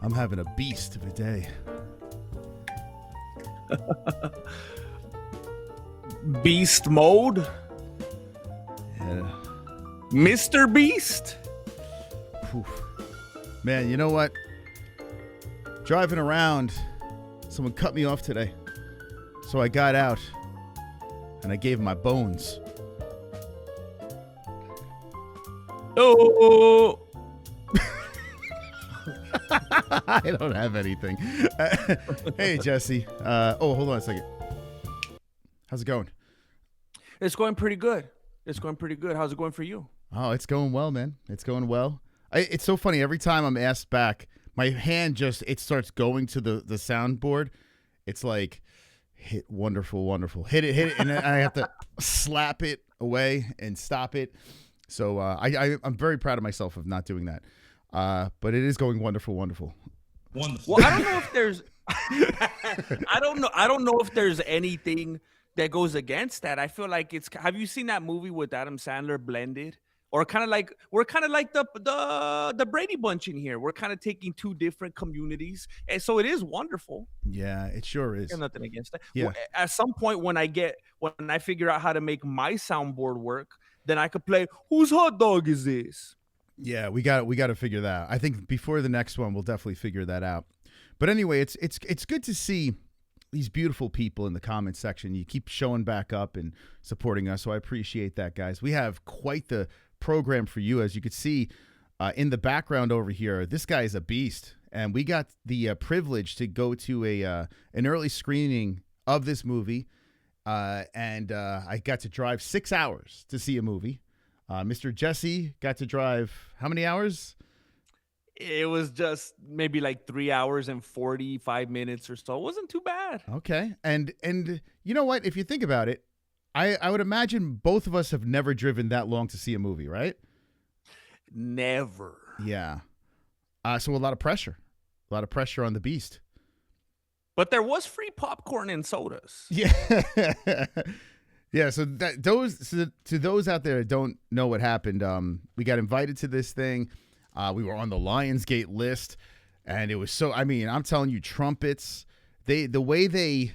I'm having a beast of a day. Beast mode? Yeah. Mr. Beast? Oof. Man, you know what? Driving around, someone cut me off today. So I got out and I gave him my bones. Oh. I don't have anything. Hey, Jesse. Hold on a second. How's it going? It's going pretty good. How's it going for you? Oh, it's going well, man. It's going well. It's so funny. Every time I'm asked back, my hand it starts going to the soundboard. It's like, hit, wonderful, wonderful. Hit it. And then I have to slap it away and stop it. So I'm very proud of myself of not doing that. But it is going wonderful, wonderful. Wonderful. Well, I don't know if there's I don't know if there's anything that goes against that. I feel like have you seen that movie with Adam Sandler, Blended? Or we're kind of like the Brady Bunch in here. We're kind of taking two different communities. And so it is wonderful. Yeah, it sure is. I have nothing against that. Yeah. Well, at some point when I figure out how to make my soundboard work, then I could play Whose Hot Dog Is This? Yeah, we got to figure that out. I think before the next one, we'll definitely figure that out. But anyway, it's good to see these beautiful people in the comment section. You keep showing back up and supporting us, so I appreciate that, guys. We have quite the program for you, as you could see in the background over here. This guy is a beast, and we got the privilege to go to an early screening of this movie, and I got to drive 6 hours to see a movie. Mr. Jesse got to drive how many hours? It was just maybe like 3 hours and 45 minutes or so. It wasn't too bad. Okay. And you know what? If you think about it, I would imagine both of us have never driven that long to see a movie, right? Never. Yeah. So a lot of pressure on the beast. But there was free popcorn and sodas. Yeah. Yeah, so to those out there that don't know what happened, we got invited to this thing. We were on the Lionsgate list, and it was so. I mean, I'm telling you, trumpets. The way they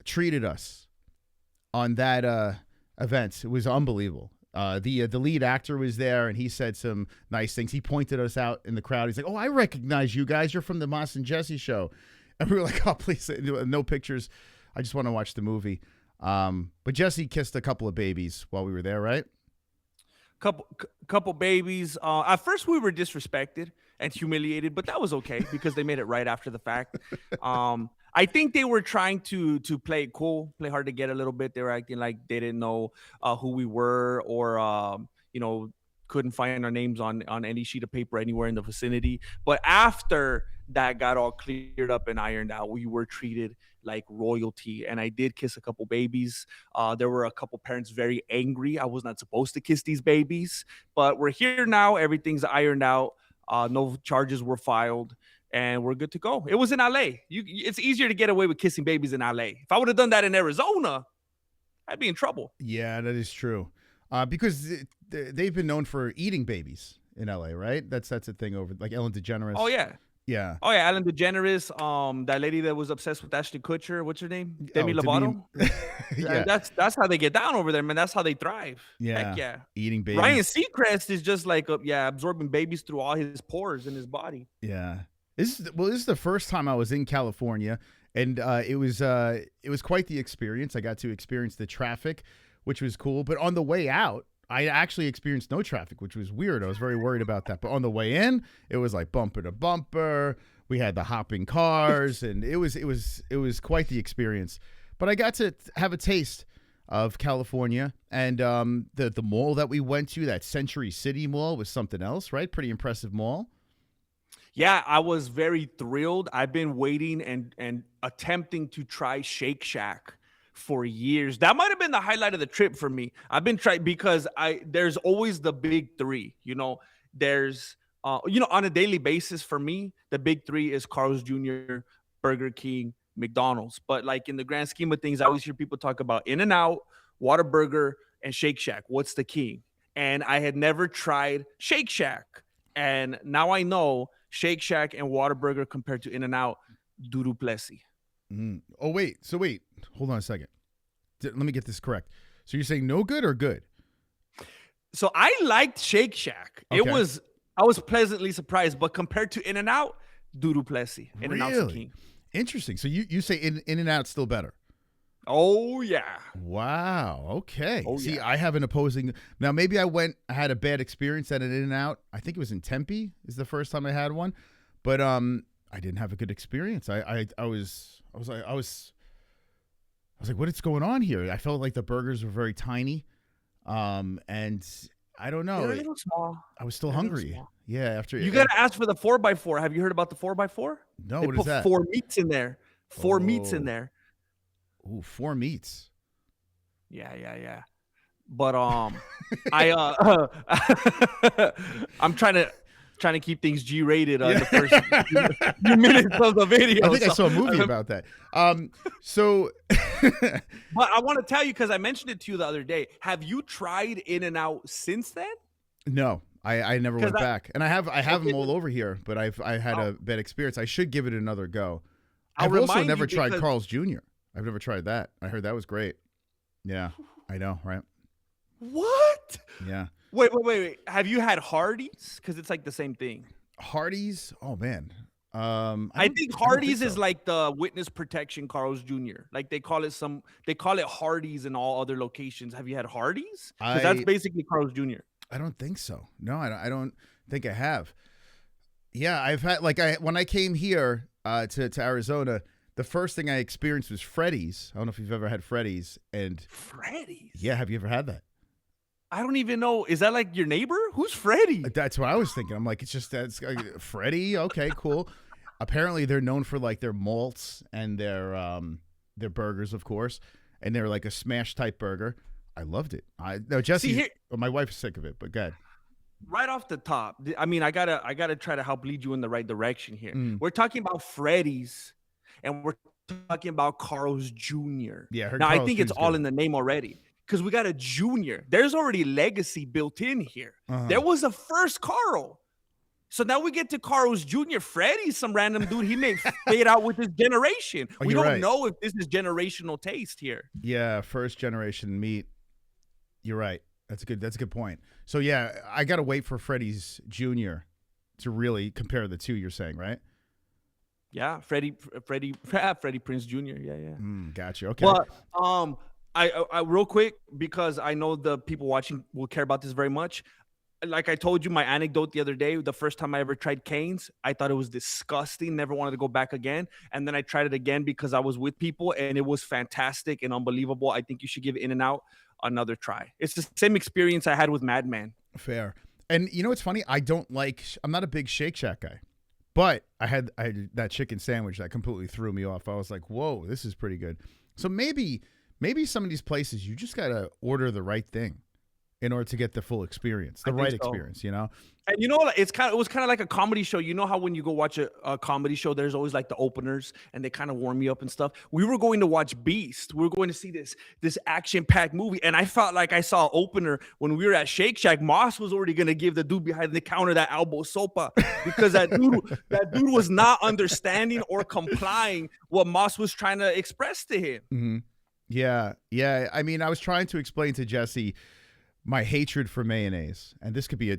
treated us on that event, it was unbelievable. The lead actor was there, and he said some nice things. He pointed us out in the crowd. He's like, "Oh, I recognize you guys. You're from the Moss and Jesse show," and we were like, "Oh, please, no pictures. I just want to watch the movie." But Jesse kissed a couple of babies while we were there, right? Couple babies. At first, we were disrespected and humiliated, but that was okay because they made it right after the fact. I think they were trying to play it cool, play hard to get a little bit. They were acting like they didn't know who we were, or couldn't find our names on any sheet of paper anywhere in the vicinity. But after that got all cleared up and ironed out, we were treated like royalty. And I did kiss a couple babies. There were a couple parents very angry. I was not supposed to kiss these babies, but we're here now. Everything's ironed out. No charges were filed, and we're good to go. It was in LA. It's easier to get away with kissing babies in LA. If I would have done that in Arizona, I'd be in trouble. Yeah, that is true. Because they've been known for eating babies in LA, right? That's a thing over like Ellen DeGeneres. Oh yeah. Yeah. Oh yeah, Ellen DeGeneres, that lady that was obsessed with Ashton Kutcher, what's her name? Demi Lovato. Yeah. That's how they get down over there, man. That's how they thrive. Yeah. Heck yeah. Eating babies. Ryan Seacrest is just like absorbing babies through all his pores in his body. Yeah. This is the first time I was in California, and it was quite the experience. I got to experience the traffic, which was cool. But on the way out, I actually experienced no traffic, which was weird. I was very worried about that. But on the way in, it was like bumper to bumper. We had the hopping cars, and it was quite the experience. But I got to have a taste of California, and the mall that we went to, that Century City Mall, was something else, right? Pretty impressive mall. Yeah, I was very thrilled. I've been waiting and attempting to try Shake Shack for years. That might have been the highlight of the trip for me. I've been trying because there's always the big three. There's on a daily basis for me, the big three is Carl's Jr., Burger King, McDonald's. But like in the grand scheme of things, I always hear people talk about In-N-Out, Whataburger, and Shake Shack. What's the king? And I had never tried Shake Shack. and now I know Shake Shack and Whataburger compared to In-N-Out, doo-doo plessy. Oh, wait. So wait, hold on a second. Let me get this correct. So you're saying no good or good? So I liked Shake Shack. Okay. I was pleasantly surprised, but compared to In-N-Out, doo-doo plessy. In-N-Out's the king. Interesting. So you say In-N-Out's still better? Oh, yeah. Wow. Okay. Oh, See, yeah. I have an opposing. Now, maybe I had a bad experience at an In-N-Out. I think it was in Tempe is the first time I had one, but I didn't have a good experience. I was like, what is going on here? I felt like the burgers were very tiny, and I don't know. They're a little small. I was still hungry. Yeah. After you got to ask for the 4x4. Have you heard about the 4x4? No. They what put is that? 4 meats in there. 4 meats in there. Ooh, 4 meats. Yeah. But I'm trying to keep things G-rated on the first few minutes of the video. I think I saw a movie about that. So, but I want to tell you, because I mentioned it to you the other day. Have you tried In-N-Out since then? No, I never went back, and I have them all over here, but I had a bad experience. I should give it another go. I've also never tried Carl's Jr. I've never tried that. I heard that was great. Yeah, I know, right? What? Yeah. Wait. Have you had Hardee's? Because it's like the same thing. Hardee's? Oh, man. I think Hardee's is like the witness protection Carl's Jr. Like they call it Hardee's in all other locations. Have you had Hardee's? Because that's basically Carl's Jr. I don't think so. No, I don't think I have. Yeah, I've had when I came here to Arizona, the first thing I experienced was Freddy's. I don't know if you've ever had Freddy's. And Freddy's? Yeah, have you ever had that? I don't even know. Is that like your neighbor? Who's Freddy? That's what I was thinking. I'm like, it's Freddy. Okay, cool. Apparently, they're known for like their malts and their burgers, of course, and they're like a smash type burger. I loved it. Jesse, my wife's sick of it, but go ahead. Right off the top, I mean, I gotta try to help lead you in the right direction here. We're talking about Freddy's, and we're talking about Carl's Jr. Yeah, now I think it's all in the name already. Because we got a junior. There's already legacy built in here. There was a first Carl. So now we get to Carl's Jr. Freddy's some random dude. He may fade out with his generation. We don't know if this is generational taste here. Yeah, first generation meat. You're right. That's a good point. So yeah, I gotta wait for Freddy's Jr. to really compare the two. You're saying, right? Yeah, Freddie Prinze Jr. Yeah. Gotcha. Okay. But I real quick, because I know the people watching will care about this very much. Like I told you, my anecdote the other day, the first time I ever tried Cane's, I thought it was disgusting. Never wanted to go back again. And then I tried it again because I was with people, and it was fantastic and unbelievable. I think you should give In-N-Out another try. It's the same experience I had with Madman. Fair. And you know what's funny? I'm not a big Shake Shack guy, but I had that chicken sandwich that completely threw me off. I was like, whoa, this is pretty good. So maybe some of these places, you just got to order the right thing in order to get the full experience, experience, you know? And you know, it was kind of like a comedy show. You know how when you go watch a comedy show, there's always like the openers and they kind of warm you up and stuff. We were going to watch Beast. We were going to see this action-packed movie. And I felt like I saw an opener when we were at Shake Shack. MOS was already going to give the dude behind the counter that elbow sopa because that dude was not understanding or complying what MOS was trying to express to him. Mm-hmm. Yeah. I mean, I was trying to explain to Jesse my hatred for mayonnaise, and this could be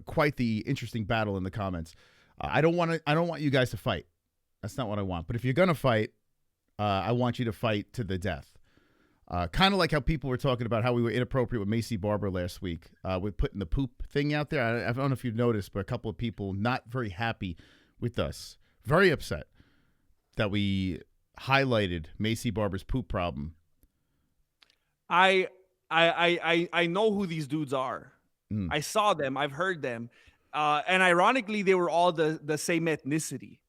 quite the interesting battle in the comments. I don't want you guys to fight. That's not what I want. But if you're gonna fight, I want you to fight to the death. Kind of like how people were talking about how we were inappropriate with Maycee Barber last week with putting the poop thing out there. I don't know if you've noticed, but a couple of people not very happy with us, very upset that we highlighted Maycee Barber's poop problem. I know who these dudes are. I saw them. I've heard them. And ironically, they were all the same ethnicity.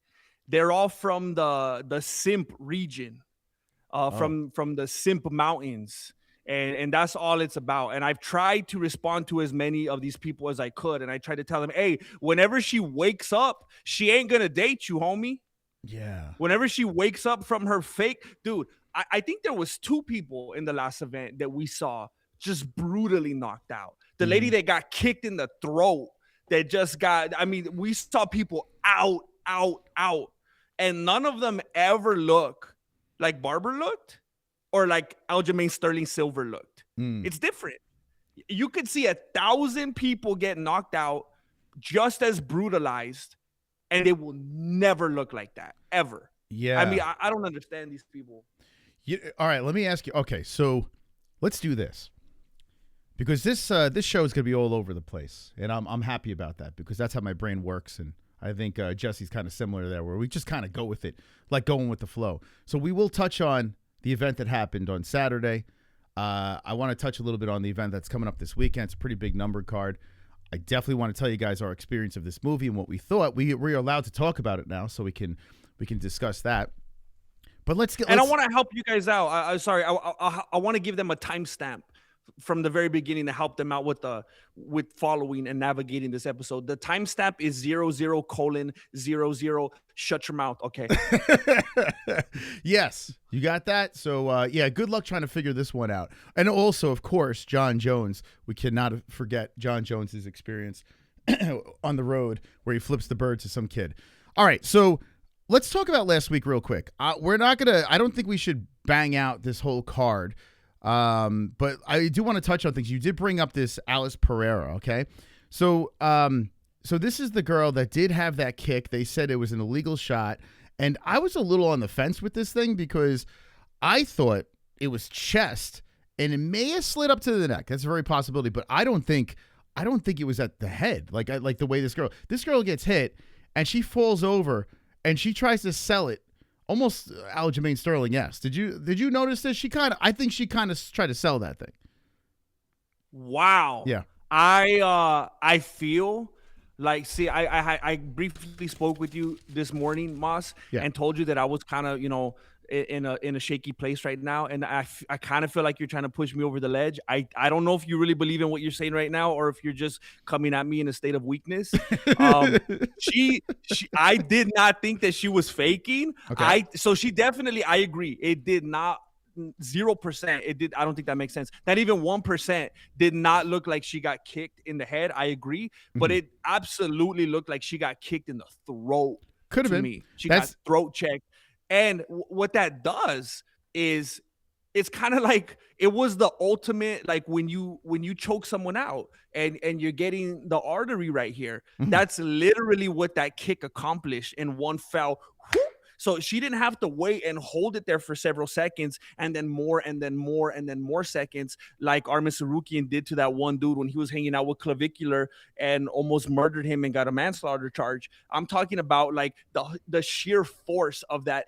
They're all from the Simp region, from the Simp Mountains. And that's all it's about. And I've tried to respond to as many of these people as I could. And I tried to tell them, hey, whenever she wakes up, she ain't going to date you, homie. Yeah. Whenever she wakes up from her fake, dude, I think there was 2 people in the last event that we saw just brutally knocked out. The lady that got kicked in the throat that just got. I mean, we saw people out, and none of them ever look like Barber looked or like Aljamain Sterling Silver looked. It's different. You could see 1,000 people get knocked out just as brutalized, and they will never look like that ever. Yeah. I mean, I don't understand these people. All right, let me ask you. Okay, so let's do this. Because this show is going to be all over the place, and I'm happy about that because that's how my brain works, and I think Jesse's kind of similar there, where we just kind of go with it, like going with the flow. So we will touch on the event that happened on Saturday. I want to touch a little bit on the event that's coming up this weekend. It's a pretty big numbered card. I definitely want to tell you guys our experience of this movie and what we thought. We're allowed to talk about it now, so we can discuss that. But let's get. And I want to help you guys out. I want to give them a timestamp from the very beginning to help them out with following and navigating this episode. The timestamp is 00:00. Shut your mouth. Okay. Yes, you got that. So yeah, good luck trying to figure this one out. And also, of course, Jon Jones. We cannot forget Jon Jones's experience on the road where he flips the bird to some kid. All right, so let's talk about last week real quick. I don't think we should bang out this whole card. But I do want to touch on things. You did bring up this Alice Pereira, okay? So this is the girl that did have that kick. They said it was an illegal shot, and I was a little on the fence with this thing because I thought it was chest, and it may have slid up to the neck. That's a very possibility, but I don't think it was at the head. Like the way this girl gets hit, and she falls over, and she tries to sell it. Almost Aljamain Sterling, yes. Did you notice this? I think she kind of tried to sell that thing. Wow. Yeah. I feel like, see, I briefly spoke with you this morning, Moss, and told you that I was kind of, in a shaky place right now, and I kind of feel like you're trying to push me over the ledge. I don't know if you really believe in what you're saying right now, or if you're just coming at me in a state of weakness. I did not think that she was faking. Okay. So she definitely, I agree, it did not. 0%. It did. I don't think that makes sense. Not even 1% did not look like she got kicked in the head. I agree, but it absolutely looked like she got kicked in the throat. Could have been. Me. She got throat checked. And what that does is it's kind of like it was the ultimate, like when you choke someone out and you're getting the artery right here. That's literally what that kick accomplished in one fell. So she didn't have to wait and hold it there for several seconds and then more and then more and then more seconds like Armin Sarukian did to that one dude when he was hanging out with Clavicular and almost murdered him and got a manslaughter charge. I'm talking about like the sheer force of that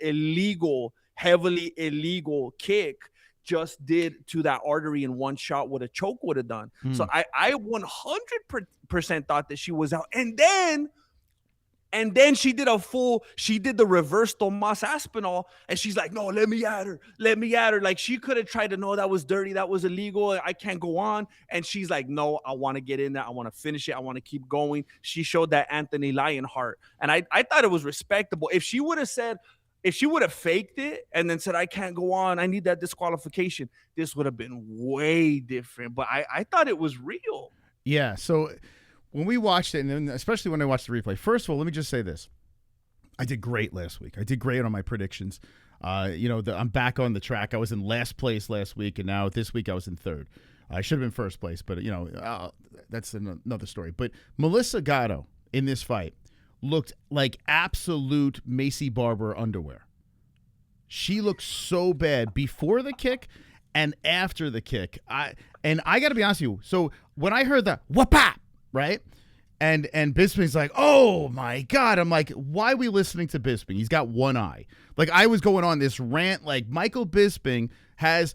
heavily illegal kick just did to that artery in one shot what a choke would have done. So I 100% thought that she was out. And then she did the reverse Tomas Aspinall, and she's like, no, let me at her. Like she could have tried to, no, that was dirty, that was illegal, I can't go on. And she's like, no, I want to get in there, I want to finish it, I want to keep going. She showed that Anthony Lionheart, and I thought it was respectable. If she would have faked it and then said, I can't go on, I need that disqualification, this would have been way different. But I thought it was real. Yeah, so when we watched it, and then especially when I watched the replay, first of all, let me just say this. I did great last week. I did great on my predictions. I'm back on the track. I was in last place last week, and now this week I was in third. I should have been first place, but, that's another story. But Melissa Gatto in this fight looked like absolute Maycee Barber underwear. She looked so bad before the kick and after the kick. I got to be honest with you. So when I heard the whoop-pop, right? And Bisping's like, oh my God. I'm like, why are we listening to Bisping? He's got one eye. Like I was going on this rant, like Michael Bisping has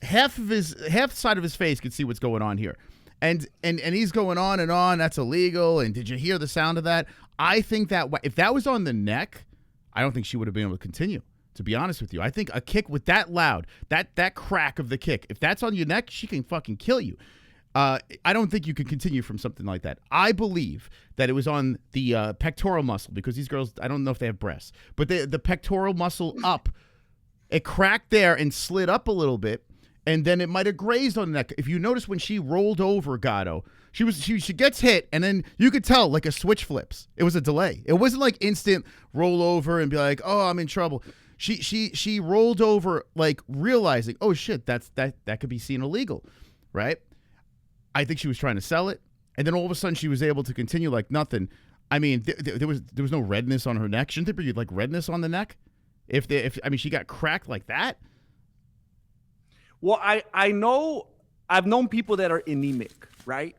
half side of his face could see what's going on here. And he's going on and on, that's illegal. And did you hear the sound of that? I think that if that was on the neck, I don't think she would have been able to continue, to be honest with you. I think a kick with that loud, that crack of the kick, if that's on your neck, she can fucking kill you. I don't think you could continue from something like that. I believe that it was on the pectoral muscle, because these girls, I don't know if they have breasts, but the pectoral muscle up, it cracked there and slid up a little bit, and then it might have grazed on the neck. If you notice when she rolled over Gatto, She gets hit, and then you could tell like a switch flips. It was a delay. It wasn't like instant roll over and be like, oh, I'm in trouble. She rolled over like realizing, oh shit, that could be seen illegal, right? I think she was trying to sell it, and then all of a sudden she was able to continue like nothing. I mean, there was no redness on her neck. Shouldn't there be like redness on the neck? If she got cracked like that. Well, I know I've known people that are anemic, right?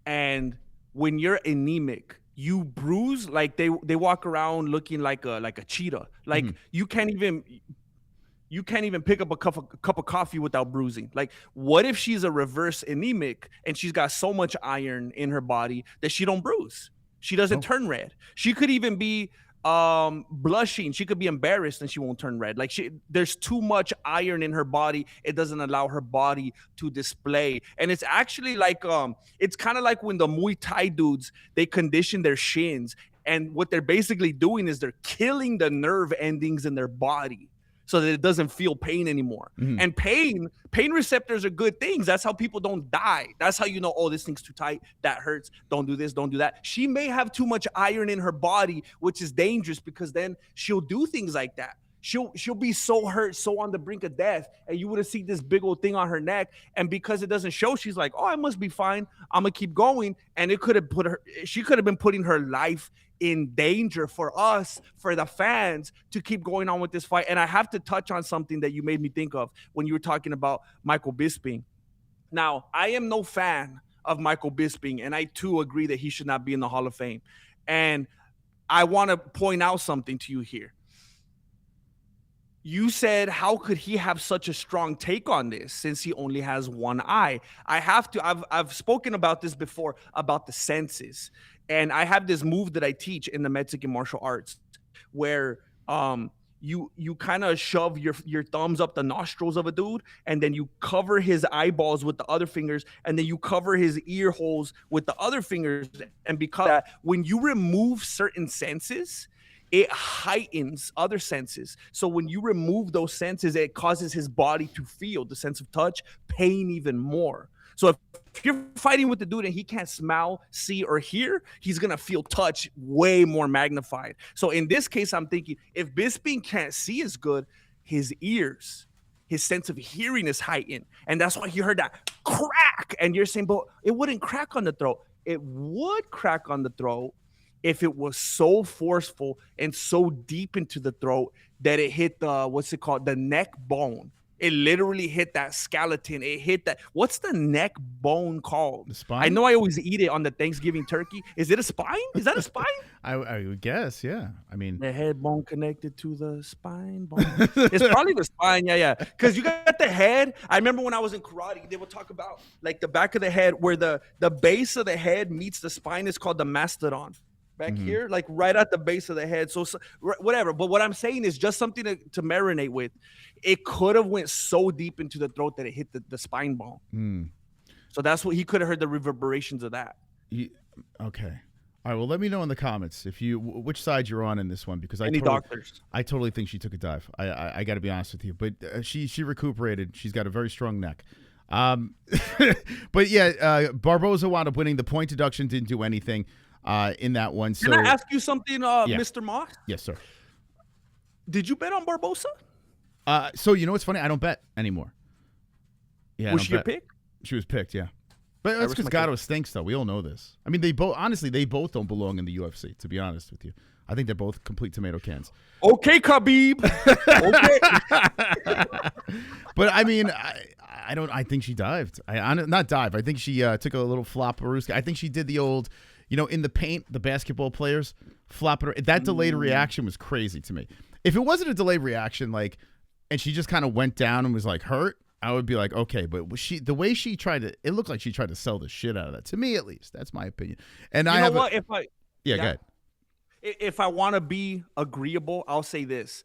And when you're anemic, you bruise like they walk around looking like a cheetah. Like you can't even pick up a cup of coffee without bruising. Like, what if she's a reverse anemic and she's got so much iron in her body that she don't bruise? She doesn't turn red. She could even be blushing. She could be embarrassed and she won't turn red. Like there's too much iron in her body. It doesn't allow her body to display. And it's actually like it's kind of like when the Muay Thai dudes, they condition their shins, and what they're basically doing is they're killing the nerve endings in their body so that it doesn't feel pain anymore. And pain receptors are good things. That's how people don't die. That's how you know, oh, this thing's too tight, that hurts, don't do this, don't do that. She may have too much iron in her body, which is dangerous, because then she'll do things like that. She'll be so hurt, so on the brink of death, and you would have seen this big old thing on her neck, and because it doesn't show, she's like, oh, I must be fine, I'm gonna keep going. And she could have been putting her life in danger for us, for the fans, to keep going on with this fight. And I have to touch on something that you made me think of when you were talking about Michael Bisping. Now, I am no fan of Michael Bisping, and I too agree that he should not be in the Hall of Fame. And I want to point out something to you here. You said, how could he have such a strong take on this since he only has one eye? I've spoken about this before, about the senses. And I have this move that I teach in the Mexican martial arts where you kind of shove your thumbs up the nostrils of a dude, and then you cover his eyeballs with the other fingers, and then you cover his ear holes with the other fingers. And because that, when you remove certain senses, it heightens other senses. So when you remove those senses, it causes his body to feel the sense of touch, pain even more. So if you're fighting with the dude and he can't smell, see, or hear, he's going to feel touch way more magnified. So in this case, I'm thinking if Bisping can't see as good, his ears, his sense of hearing is heightened. And that's why you heard that crack. And you're saying, but it wouldn't crack on the throat. It would crack on the throat if it was so forceful and so deep into the throat that it hit the neck bone. It literally hit that skeleton. It hit that. What's the neck bone called? The spine? I know I always eat it on the Thanksgiving turkey. Is it a spine? Is that a spine? I would guess, yeah. I mean, the head bone connected to the spine bone. It's probably the spine, yeah. Because you got the head. I remember when I was in karate, they would talk about like the back of the head where the base of the head meets the spine is called the mastodon. Back here, like right at the base of the head. So whatever. But what I'm saying is just something to marinate with. It could have went so deep into the throat that it hit the spine bone. So that's what he could have heard, the reverberations of that. Okay. All right. Well, let me know in the comments which side you're on in this one, because I totally think she took a dive. I got to be honest with you, but she recuperated. She's got a very strong neck. But yeah, Barboza wound up winning. The point deduction didn't do anything in that one. So, can I ask you something, Mr. Moss? Yes, sir. Did you bet on Barboza? So you know what's funny? I don't bet anymore. Yeah, was she a pick? She was picked, yeah. But that's because Gatto stinks, though. We all know this. I mean, they both don't belong in the UFC, to be honest with you. I think they're both complete tomato cans. Okay, Khabib. Okay. But I mean, I think she dived. Not dive. I think she took a little flop-a-rooska. I think she did the old, in the paint, the basketball players flop it. That delayed reaction was crazy to me. If it wasn't a delayed reaction, and she just kind of went down and was hurt, I would be like, okay. But the way she tried to, it looked like she tried to sell the shit out of that. To me, at least, that's my opinion. And go ahead. If I want to be agreeable, I'll say this: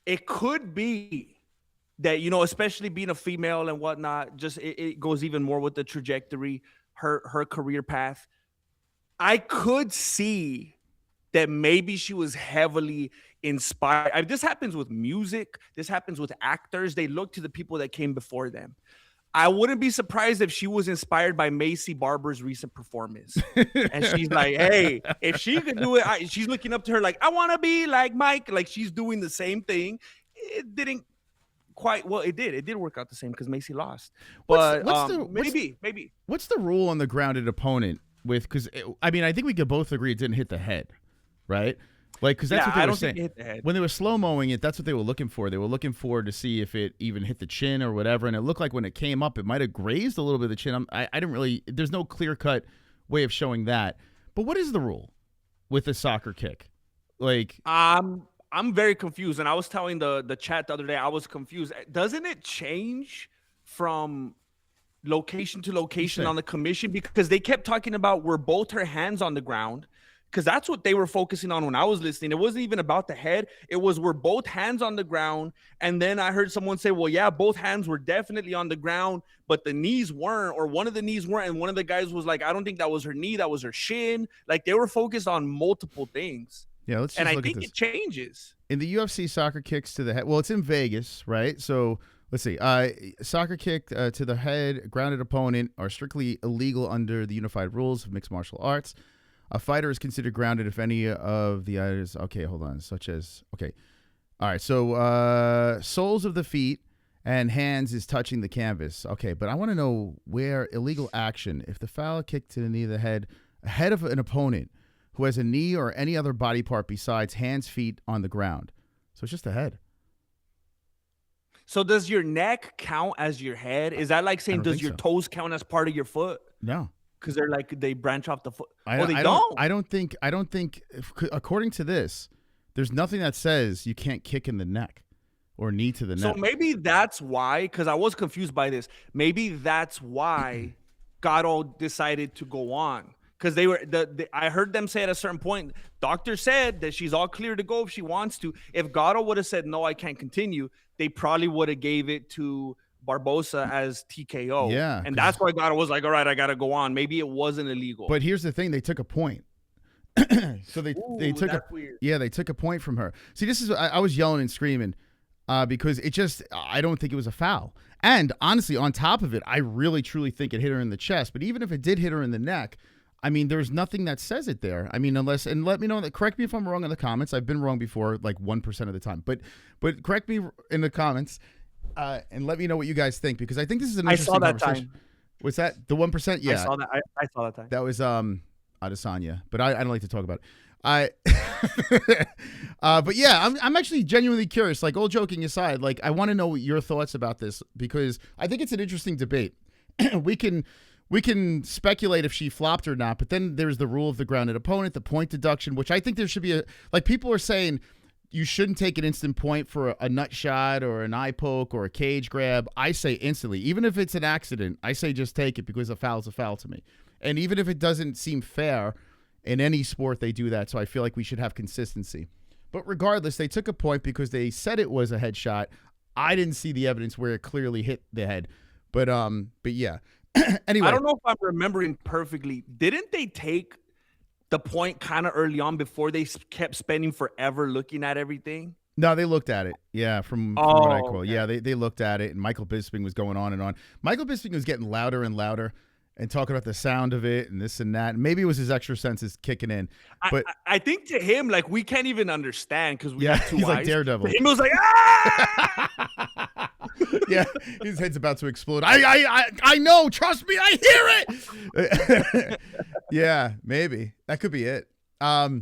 it could be that especially being a female and whatnot, just it goes even more with the trajectory, her career path. I could see that maybe she was heavily inspired. This happens with music. This happens with actors. They look to the people that came before them. I wouldn't be surprised if she was inspired by Maycee Barber's recent performance. And she's like, hey, if she could do it, she's looking up to her like, I want to be like Mike. Like she's doing the same thing. It didn't quite, well, it did. It did work out the same because Maycee lost. But maybe. What's the rule on the grounded opponent with, because, I mean, I think we could both agree it didn't hit the head, right? Like, because that's what they were saying. Hit the head. When they were slow-mowing it, that's what they were looking for. They were looking for to see if it even hit the chin or whatever, and it looked like when it came up, it might have grazed a little bit of the chin. I didn't really – there's no clear-cut way of showing that. But what is the rule with the soccer kick? Like – I'm very confused, and I was telling the chat the other day, I was confused. Doesn't it change from location to location on the commission? Because they kept talking about were both her hands on the ground – because that's what they were focusing on when I was listening. It wasn't even about the head. It was were both hands on the ground. And then I heard someone say, well, yeah, both hands were definitely on the ground, but the knees weren't, or one of the knees weren't. And one of the guys was like, I don't think that was her knee. That was her shin. Like they were focused on multiple things. Yeah, let's just and I look think at this. It changes. In the UFC, soccer kicks to the head. Well, it's in Vegas, right? So let's see. Soccer kick to the head, grounded opponent are strictly illegal under the unified rules of mixed martial arts. A fighter is considered grounded if any of the items. Okay, hold on. Such as okay, all right. So soles of the feet and hands is touching the canvas. Okay, but I want to know where illegal action if the foul kick to the knee of the head ahead of an opponent who has a knee or any other body part besides hands, feet on the ground. So it's just the head. So does your neck count as your head? Is that like saying does your toes count as part of your foot? No. Because they're like they branch off the foot. I don't think. According to this, there's nothing that says you can't kick in the neck or knee to the neck. So maybe that's why. Because I was confused by this. Maybe that's why Gatto decided to go on. Because they were. I heard them say at a certain point, doctor said that she's all clear to go if she wants to. If Gatto would have said no, I can't continue, they probably would have gave it to Barbosa as TKO. Yeah. And that's why Gatto was like, all right, I got to go on. Maybe it wasn't illegal. But here's the thing. They took a point. So they took they took a point from her. See, this is, I was yelling and screaming because I don't think it was a foul. And honestly, on top of it, I really, truly think it hit her in the chest. But even if it did hit her in the neck, I mean, there's nothing that says it there. I mean, unless, and let me know that, correct me if I'm wrong in the comments. I've been wrong before, like 1% of the time. But correct me in the comments. And let me know what you guys think, because I think this is an interesting conversation. Time. Was that the 1%? Yeah, I saw that time. That was Adesanya, but I don't like to talk about it. But yeah, I'm actually genuinely curious. Like, all joking aside, like I want to know your thoughts about this, because I think it's an interesting debate. we can speculate if she flopped or not, but then there's the rule of the grounded opponent, the point deduction, which I think there should be people are saying you shouldn't take an instant point for a nut shot or an eye poke or a cage grab. I say instantly, even if it's an accident, I say just take it, because a foul's a foul to me. And even if it doesn't seem fair, in any sport they do that, so I feel like we should have consistency. But regardless, they took a point because they said it was a headshot. I didn't see the evidence where it clearly hit the head. But yeah. Anyway. I don't know if I'm remembering perfectly. Didn't they take the point kind of early on before they kept spending forever looking at everything? No, they looked at it. Yeah, from what I call. Okay. Yeah, they looked at it, and Michael Bisping was going on and on. Michael Bisping was getting louder and louder and talking about the sound of it and this and that. And maybe it was his extra senses kicking in. But I think to him, like, we can't even understand because we have two he's eyes. Like Daredevil. He was like, ah! Yeah, his head's about to explode. I know. Trust me, I hear it. Yeah, maybe that could be it. But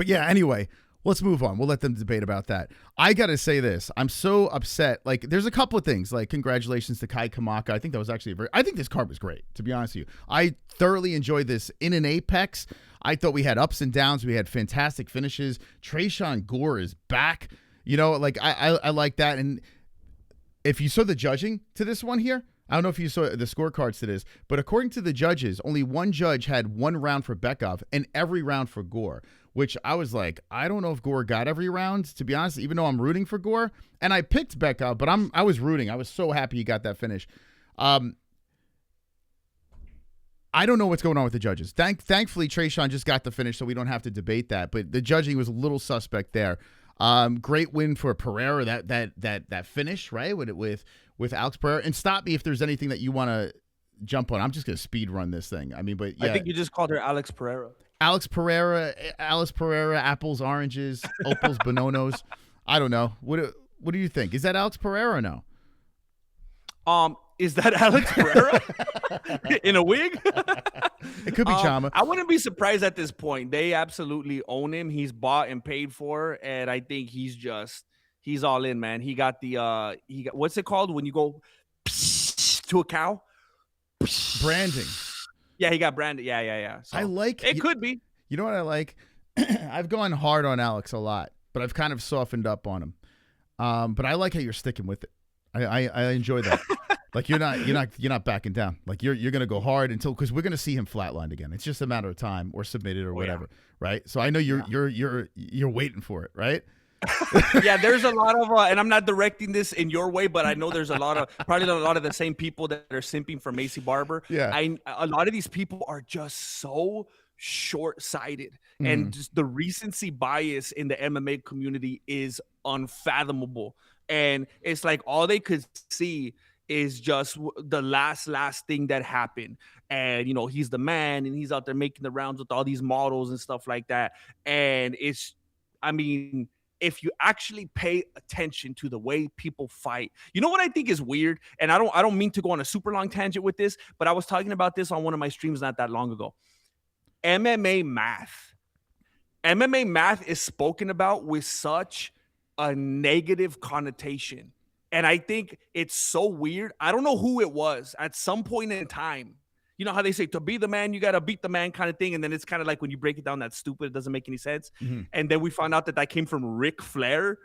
yeah, anyway, let's move on. We'll let them debate about that. I gotta say this: I'm so upset. Like, there's a couple of things. Like, congratulations to Kai Kamaka. I think that was actually I think this card was great. To be honest with you, I thoroughly enjoyed this in an Apex. I thought we had ups and downs. We had fantastic finishes. Tresean Gore is back. You know, like I like that. And if you saw the judging to this one here, I don't know if you saw the scorecards to this, but according to the judges, only one judge had one round for Bekov and every round for Gore, which I was like, I don't know if Gore got every round, to be honest, even though I'm rooting for Gore. And I picked Bekov, but I was rooting. I was so happy he got that finish. I don't know what's going on with the judges. Thankfully, Tresean just got the finish, so we don't have to debate that. But the judging was a little suspect there. Great win for Pereira, that finish, right? With with Alex Pereira. And stop me if there's anything that you want to jump on. I'm just going to speed run this thing. I mean, but yeah. I think you just called her Alex Pereira. Alice Pereira, apples, oranges, opals, bononos. I don't know. What do you think? Is that Alex Pereira or no? Is that Alex Pereira in a wig? It could be Chama. I wouldn't be surprised at this point. They absolutely own him. He's bought and paid for, and I think he's all in, man. He got what's it called when you go to a cow? Branding. Yeah, he got branded. Yeah. So, I like it. Could be. You know what I like? I've gone hard on Alex a lot, but I've kind of softened up on him. But I like how you're sticking with it. I enjoy that. Like you're not backing down. Like you're gonna go hard because we're gonna see him flatlined again. It's just a matter of time or submitted or whatever, right? So I know you're waiting for it, right? Yeah, there's a lot of, and I'm not directing this in your way, but I know there's probably a lot of the same people that are simping for Maycee Barber. Yeah, a lot of these people are just so short-sighted, and just the recency bias in the MMA community is unfathomable. And it's like all they could see is just the last thing that happened. And, he's the man and he's out there making the rounds with all these models and stuff like that. And if you actually pay attention to the way people fight, you know what I think is weird? And I don't mean to go on a super long tangent with this, but I was talking about this on one of my streams not that long ago. MMA math is spoken about with such a negative connotation. And I think it's so weird. I don't know who it was at some point in time. You know how they say to be the man, you got to beat the man kind of thing. And then it's kind of like when you break it down, that's stupid. It doesn't make any sense. And then we found out that came from Ric Flair.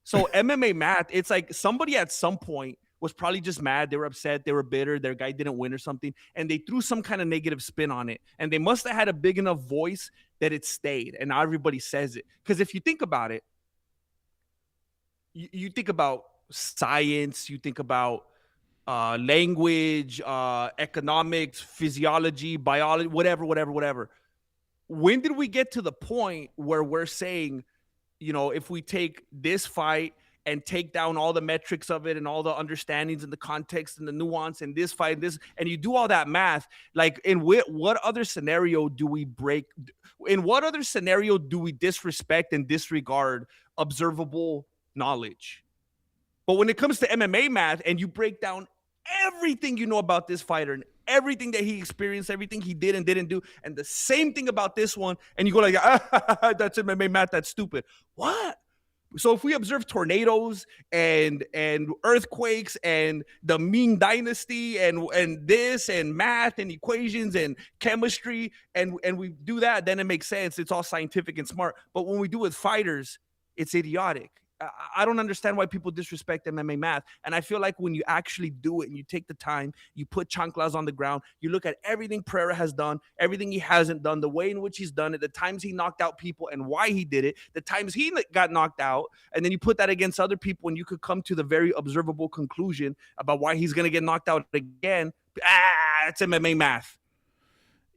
So MMA math, it's like somebody at some point was probably just mad. They were upset. They were bitter. Their guy didn't win or something. And they threw some kind of negative spin on it. And they must have had a big enough voice that it stayed. And now everybody says it. Because if you think about it, you think about science, you think about language, economics, physiology, biology, whatever. When did we get to the point where we're saying, if we take this fight and take down all the metrics of it and all the understandings and the context and the nuance and this fight, and you do all that math, like in what other scenario do we disrespect and disregard observable knowledge? But when it comes to MMA math and you break down everything you know about this fighter and everything that he experienced, everything he did and didn't do, and the same thing about this one, and you go like, that's MMA math, that's stupid. What? So if we observe tornadoes and earthquakes and the Ming Dynasty and this and math and equations and chemistry and we do that, then it makes sense. It's all scientific and smart. But when we do with fighters, it's idiotic. I don't understand why people disrespect MMA math. And I feel like when you actually do it and you take the time, you put chanclas on the ground, you look at everything Pereira has done, everything he hasn't done, the way in which he's done it, the times he knocked out people and why he did it, the times he got knocked out, and then you put that against other people and you could come to the very observable conclusion about why he's going to get knocked out again. It's MMA math.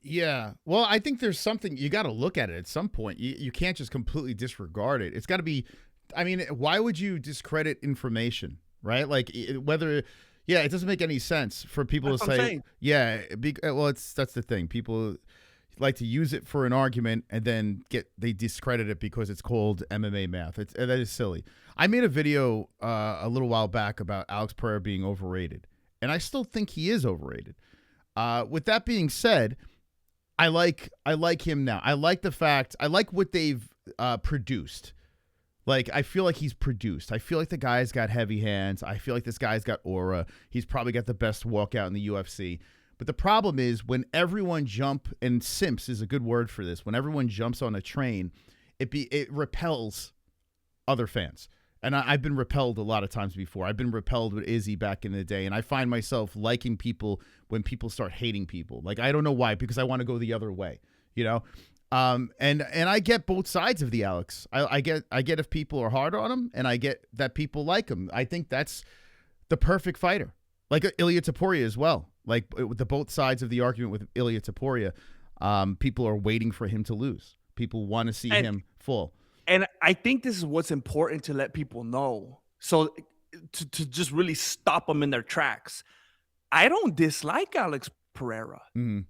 Yeah. Well, I think there's something, you got to look at it at some point. You can't just completely disregard it. It's got to be, why would you discredit information, right? Like it doesn't make any sense for people to say, that's the thing. People like to use it for an argument and then they discredit it because it's called MMA math. That is silly. I made a video a little while back about Alex Pereira being overrated, and I still think he is overrated. With that being said, I like him now. I like what they've produced. Like, I feel like he's produced. I feel like the guy's got heavy hands. I feel like this guy's got aura. He's probably got the best walkout in the UFC. But the problem is when everyone and simps is a good word for this, when everyone jumps on a train, it repels other fans. And I've been repelled a lot of times before. I've been repelled with Izzy back in the day, and I find myself liking people when people start hating people. Like, I don't know why, because I want to go the other way, And I get both sides of the Alex. I get if people are hard on him, and I get that people like him. I think that's the perfect fighter. Like Ilia Topuria as well. Like the both sides of the argument with Ilia Topuria, people are waiting for him to lose. People want to see him full. And I think this is what's important to let people know. So to just really stop them in their tracks. I don't dislike Alex Pereira. Mm-hmm.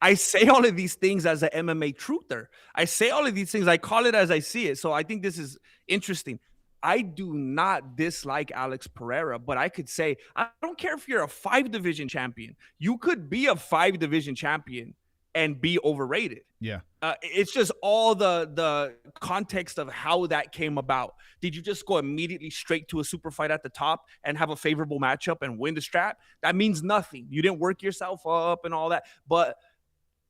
I say all of these things as an MMA truther. I say all of these things. I call it as I see it. So I think this is interesting. I do not dislike Alex Pereira, but I could say, I don't care if you're a 5-division champion. You could be a 5-division champion and be overrated. Yeah. It's just all the context of how that came about. Did you just go immediately straight to a super fight at the top and have a favorable matchup and win the strap? That means nothing. You didn't work yourself up and all that. But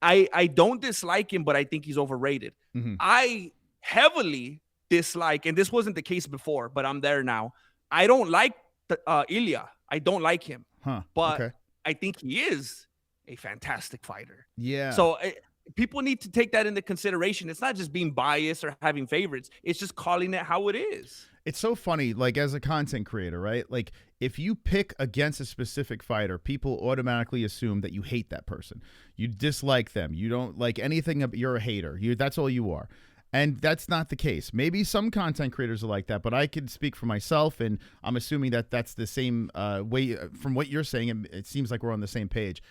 I don't dislike him, but I think he's overrated. Mm-hmm. I heavily dislike, and this wasn't the case before, but I'm there now. I don't like Ilya. I don't like him. But I think he is a fantastic fighter. Yeah. So people need to take that into consideration. It's not just being biased or having favorites. It's just calling it how it is. It's so funny, like as a content creator, right? Like if you pick against a specific fighter, people automatically assume that you hate that person. You dislike them. You don't like anything. You're a hater. That's all you are. And that's not the case. Maybe some content creators are like that, but I can speak for myself, and I'm assuming that that's the same way. From what you're saying, it seems like we're on the same page.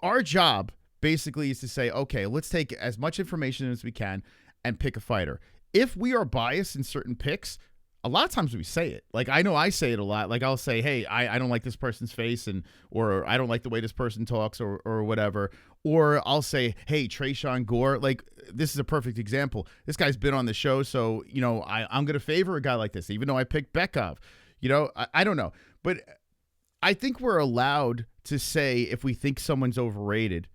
Our job basically is to say, okay, let's take as much information as we can and pick a fighter. If we are biased in certain picks, a lot of times we say it. Like I know I say it a lot. Like I'll say, hey, I don't like this person's face, or I don't like the way this person talks, or whatever. Or I'll say, hey, Tresean Gore, like this is a perfect example. This guy's been on the show, so I'm gonna favor a guy like this, even though I picked Bekov. I don't know, but I think we're allowed to say if we think someone's overrated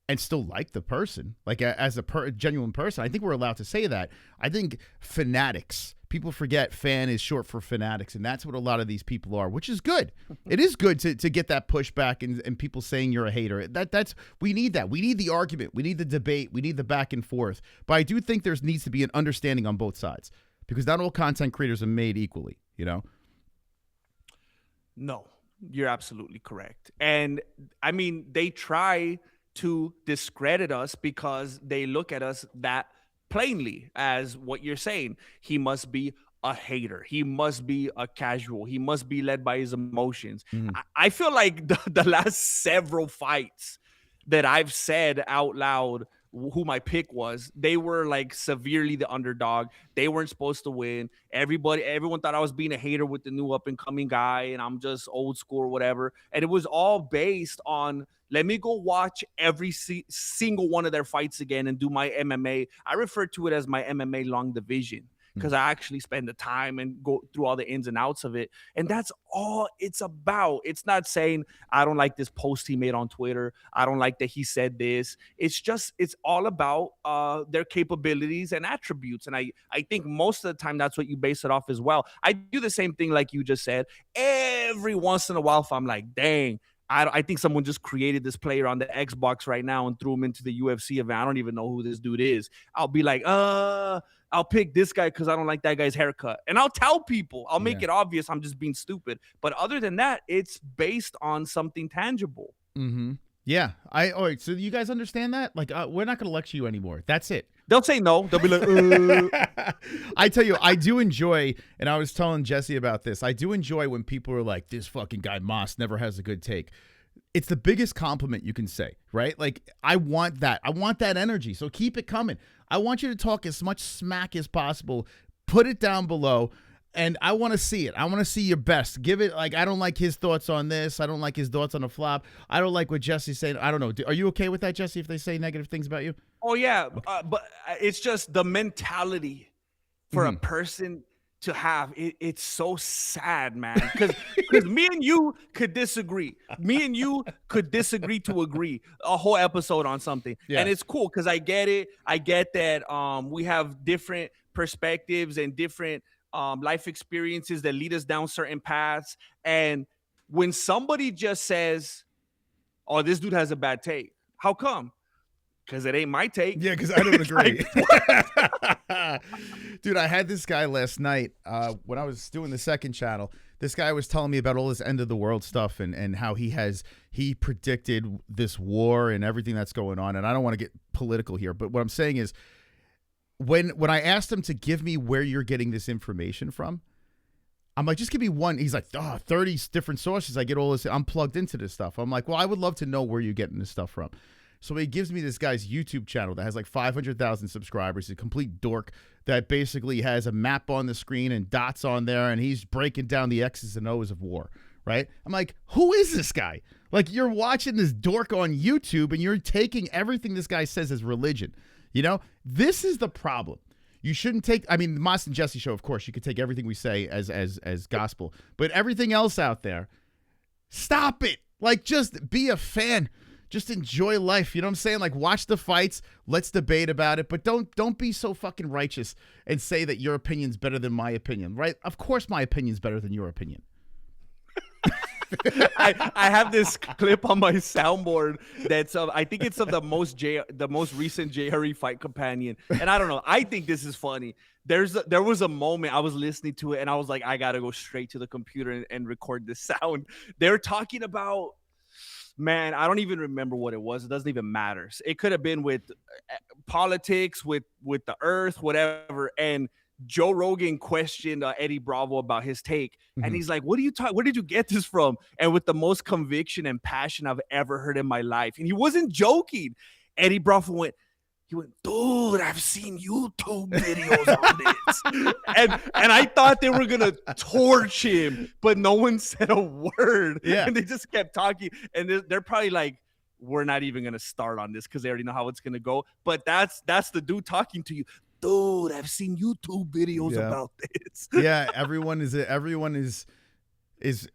and still like the person, like as a genuine person. I think we're allowed to say that. I think fanatics, people forget fan is short for fanatics, and that's what a lot of these people are, which is good. It is good to get that pushback and people saying you're a hater. We need that. We need the argument. We need the debate. We need the back and forth. But I do think there needs to be an understanding on both sides, because not all content creators are made equally, No, you're absolutely correct. And I mean, they try to discredit us because they look at us that plainly as what you're saying. He must be a hater. He must be a casual. He must be led by his emotions. Mm-hmm. I feel like the last several fights that I've said out loud who my pick was, they were like severely the underdog. They weren't supposed to win. Everyone thought I was being a hater with the new up and coming guy, and I'm just old school or whatever. And it was all based on, let me go watch every single one of their fights again and do my MMA. I refer to it as my MMA long division, because I actually spend the time and go through all the ins and outs of it. And that's all it's about. It's not saying, I don't like this post he made on Twitter. I don't like that he said this. It's all about their capabilities and attributes. And I think most of the time that's what you base it off as well. I do the same thing like you just said. Every once in a while, if I'm like, dang, I think someone just created this player on the Xbox right now and threw him into the UFC event. I don't even know who this dude is. I'll be like, I'll pick this guy because I don't like that guy's haircut. And I'll tell people. I'll make it obvious I'm just being stupid. But other than that, it's based on something tangible. Mm-hmm. Yeah. All right. So you guys understand that? Like, we're not going to lecture you anymore. That's it. They'll say no. They'll be like, I tell you, I do enjoy, and I was telling Jesse about this, I do enjoy when people are like, this fucking guy MOS never has a good take. It's the biggest compliment you can say, right? Like, I want that. I want that energy. So keep it coming. I want you to talk as much smack as possible. Put it down below. And I want to see it. I want to see your best. Give it, like, I don't like his thoughts on this. I don't like his thoughts on the flop. I don't like what Jesse's saying. I don't know. Are you okay with that, Jesse, if they say negative things about you? Oh, yeah. Okay. But it's just the mentality for a person to have. It's so sad, man. Because me and you could disagree. Me and you could disagree to agree a whole episode on something. Yeah. And it's cool because I get it. I get that we have different perspectives and different life experiences that lead us down certain paths. And when somebody just says, oh, this dude has a bad take, how come? Because it ain't my take. Yeah, because I don't agree. Dude, I had this guy last night when I was doing the second channel. This guy was telling me about all this end of the world stuff and how he predicted this war and everything that's going on. And I don't want to get political here, but what I'm saying is, when I asked him to give me where you're getting this information from, I'm like, just give me one. He's like, 30 different sources. I get all this. I'm plugged into this stuff. I'm like, well, I would love to know where you're getting this stuff from. So he gives me this guy's YouTube channel that has like 500,000 subscribers. He's a complete dork that basically has a map on the screen and dots on there, and he's breaking down the X's and O's of war, right? I'm like, who is this guy? Like, you're watching this dork on YouTube, and you're taking everything this guy says as religion. You know, this is the problem. You shouldn't take, I mean, the Moss and Jesse show, of course, you could take everything we say as gospel, but everything else out there, stop it. Like, just be a fan. Just enjoy life. You know what I'm saying? Like, watch the fights. Let's debate about it, but don't be so fucking righteous and say that your opinion's better than my opinion, right? Of course my opinion's better than your opinion. I have this clip on my soundboard that's I think it's of the most recent JRE Fight Companion, and I don't know. I think this is funny. There was a moment I was listening to it, and I was like, I gotta go straight to the computer and record this sound. They're talking about, man, I don't even remember what it was. It doesn't even matter. It could have been with politics, with the earth, whatever, and Joe Rogan questioned Eddie Bravo about his take, and he's like, where did you get this from? And with the most conviction and passion I've ever heard in my life. And he wasn't joking. Eddie Bravo went, dude, I've seen YouTube videos on this. and I thought they were going to torch him, but no one said a word. Yeah. And they just kept talking. And they're probably like, we're not even going to start on this because they already know how it's going to go. But that's the dude talking to you. Dude, I've seen YouTube videos about this. Yeah, everyone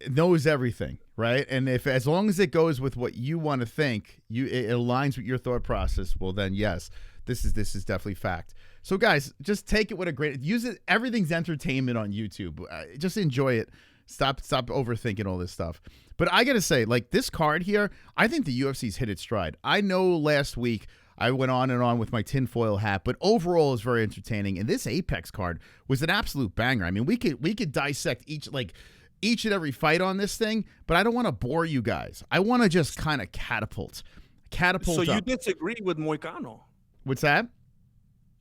knows everything, right? And as long as it goes with what you want to think, it aligns with your thought process, well then yes, this is definitely fact. So guys, just take it with use it. Everything's entertainment on YouTube. Just enjoy it. Stop overthinking all this stuff. But I got to say, like, this card here, I think the UFC's hit its stride. I know last week I went on and on with my tinfoil hat, but overall it's very entertaining. And this Apex card was an absolute banger. I mean, we could dissect each and every fight on this thing, but I don't want to bore you guys. I want to just kind of catapult. So you disagree with Moicano? What's that?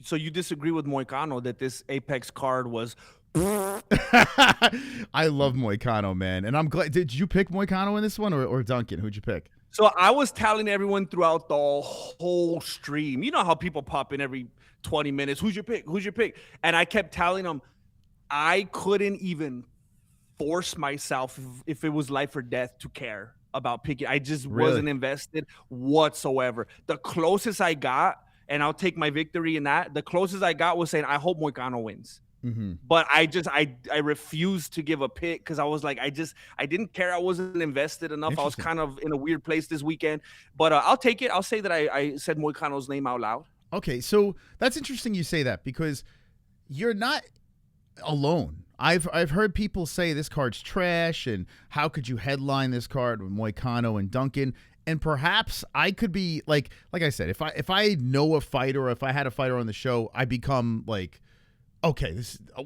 So you disagree with Moicano that this Apex card was... I love Moicano, man. And I'm glad. Did you pick Moicano in this one or Duncan? Who'd you pick? So I was telling everyone throughout the whole stream, you know how people pop in every 20 minutes, who's your pick? Who's your pick? And I kept telling them I couldn't even force myself if it was life or death to care about picking. I just wasn't invested whatsoever. The closest I got, and I'll take my victory in that, the closest I got was saying, I hope Moicano wins. But I refused to give a pick because I was like, I didn't care. I wasn't invested enough. I was kind of in a weird place this weekend. But I'll take it. I'll say that I said Moicano's name out loud. Okay, so that's interesting you say that because you're not alone. I've heard people say this card's trash and how could you headline this card with Moicano and Duncan? And perhaps I could be like I said, if I know a fighter or if I had a fighter on the show, I become like, okay,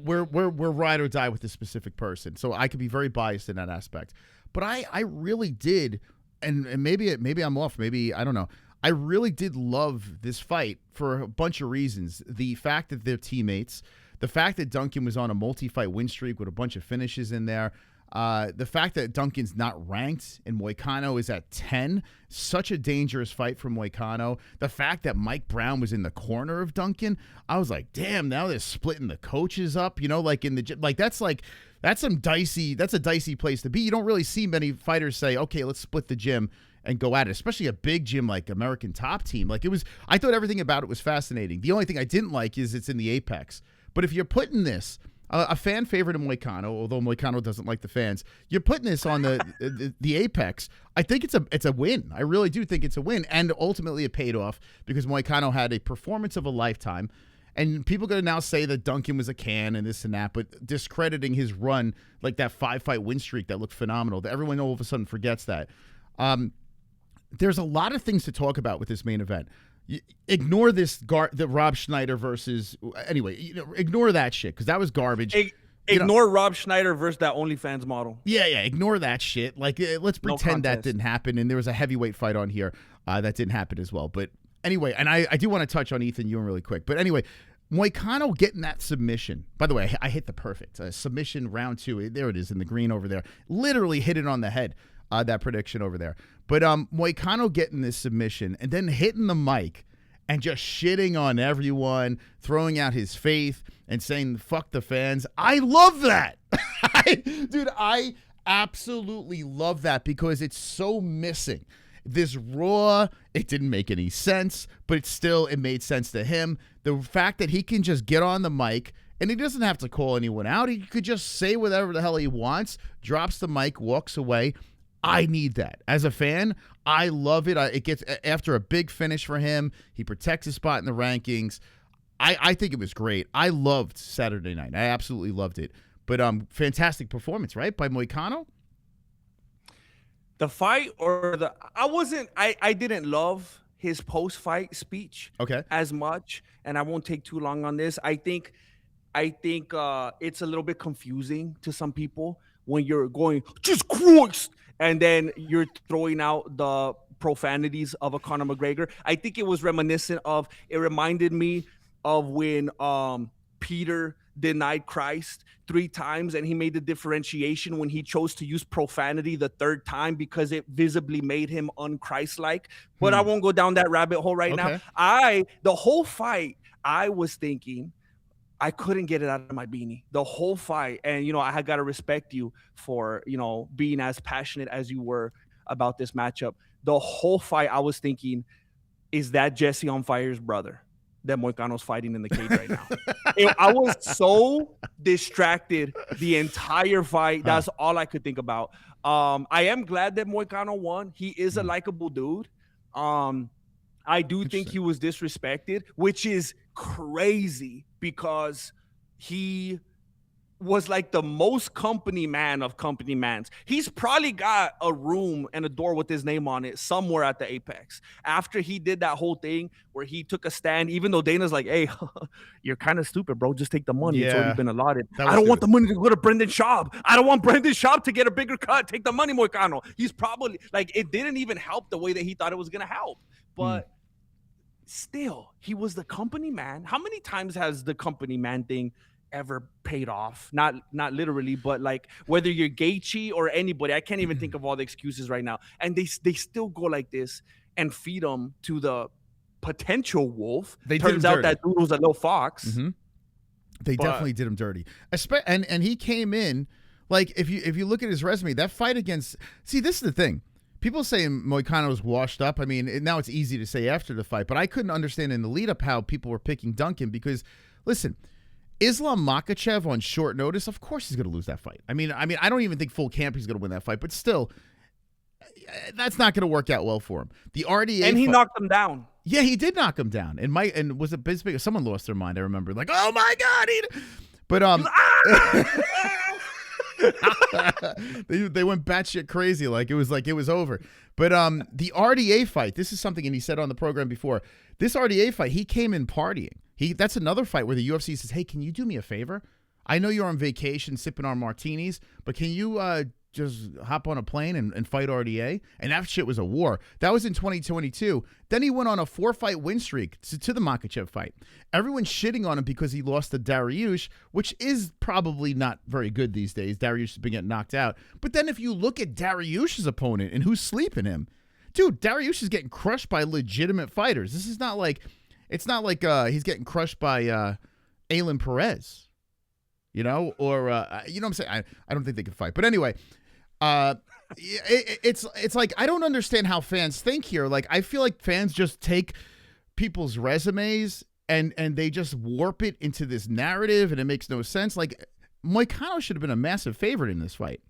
we're ride or die with this specific person. So I could be very biased in that aspect. But I really did, and maybe I'm off. Maybe, I don't know. I really did love this fight for a bunch of reasons. The fact that they're teammates, the fact that Duncan was on a multi-fight win streak with a bunch of finishes in there, the fact that Duncan's not ranked and Moicano is at 10, such a dangerous fight for Moicano. The fact that Mike Brown was in the corner of Duncan, I was like, damn, now they're splitting the coaches up, you know, like in the gym. That's a dicey place to be. You don't really see many fighters say, okay, let's split the gym and go at it, especially a big gym like American Top Team. I thought everything about it was fascinating. The only thing I didn't like is it's in the Apex. But if you're putting this, a fan favorite of Moicano, although Moicano doesn't like the fans, you're putting this on the Apex. I think it's a win. I really do think it's a win, and ultimately it paid off because Moicano had a performance of a lifetime, and people are going to now say that Duncan was a can and this and that, but discrediting his run, like that 5-fight win streak that looked phenomenal, that everyone all of a sudden forgets that. There's a lot of things to talk about with this main event. Ignore the Rob Schneider versus ignore that shit because that was garbage. Ignore Rob Schneider versus that OnlyFans model. Yeah, ignore that shit. Let's pretend that didn't happen. And there was a heavyweight fight on here that didn't happen as well. But anyway, and I do want to touch on Ethyn Ewing really quick. But anyway, Moicano getting that submission. By the way, I hit the perfect submission round 2. There it is in the green over there. Literally hit it on the head, that prediction over there. But Moicano getting this submission and then hitting the mic and just shitting on everyone, throwing out his faith and saying, fuck the fans. I love that. Dude, I absolutely love that because it's so missing. This Raw, it didn't make any sense, but it made sense to him. The fact that he can just get on the mic and he doesn't have to call anyone out. He could just say whatever the hell he wants, drops the mic, walks away. I need that. As a fan, I love it. It gets after a big finish for him. He protects his spot in the rankings. I think it was great. I loved Saturday night. I absolutely loved it. But fantastic performance, right, by Moicano? The fight I didn't love his post-fight speech as much, and I won't take too long on this. I think it's a little bit confusing to some people when you're going, just Christ, and then you're throwing out the profanities of a Conor McGregor. I think it was reminiscent of, it reminded me of when Peter denied Christ 3 times and he made the differentiation when he chose to use profanity the 3rd time because it visibly made him un-Christ-like. But I won't go down that rabbit hole right now. The whole fight, I was thinking, I couldn't get it out of my beanie. The whole fight. And, I got to respect you for, being as passionate as you were about this matchup. The whole fight, I was thinking, is that Jesse on Fire's brother that Moicano's fighting in the cage right now? I was so distracted the entire fight. That's all I could think about. I am glad that Moicano won. He is a likable dude. I do think he was disrespected, which is crazy because he was like the most company man of company mans. He's probably got a room and a door with his name on it somewhere at the Apex. After he did that whole thing where he took a stand, even though Dana's like, hey, you're kind of stupid, bro. Just take the money. It's already been allotted. I don't want the money to go to Brendan Schaub. I don't want Brendan Schaub to get a bigger cut. Take the money, Moicano. He's probably like, it didn't even help the way that he thought it was going to help. But still, he was the company man. How many times has the company man thing ever paid off? Not literally, but like whether you're Gaethje or anybody, I can't even think of all the excuses right now. And they still go like this and feed them to the potential wolf. Turns out that dude was a little fox. They definitely did him dirty. And he came in like, if you look at his resume, that fight against, see, this is the thing. People say Moicano's washed up. I mean, now it's easy to say after the fight, but I couldn't understand in the lead up how people were picking Duncan because, listen, Islam Makhachev on short notice, of course he's going to lose that fight. I mean, I don't even think full camp he's going to win that fight, but still, that's not going to work out well for him. The RDA and he knocked him down. Yeah, he did knock him down. And was it big? Someone lost their mind. I remember, like, oh my god, but they went batshit crazy, like it was over. But the RDA fight, this is something, and he said on the program before, this RDA fight, he came in partying. That's another fight where the UFC says, hey, can you do me a favor? I know you're on vacation sipping on martinis, but can you just hop on a plane and fight RDA? And that shit was a war. That was in 2022. Then he went on a 4-fight win streak to the Makhachev fight. Everyone's shitting on him because he lost to Dariush, which is probably not very good these days. Dariush has been getting knocked out. But then if you look at Dariush's opponent and who's sleeping him, dude, Dariush is getting crushed by legitimate fighters. This is not like, it's not like he's getting crushed by Aylin Perez. Or, you know what I'm saying? I don't think they can fight. But anyway, it's like, I don't understand how fans think here. Like, I feel like fans just take people's resumes and they just warp it into this narrative, and it makes no sense. Like, Moicano should have been a massive favorite in this fight.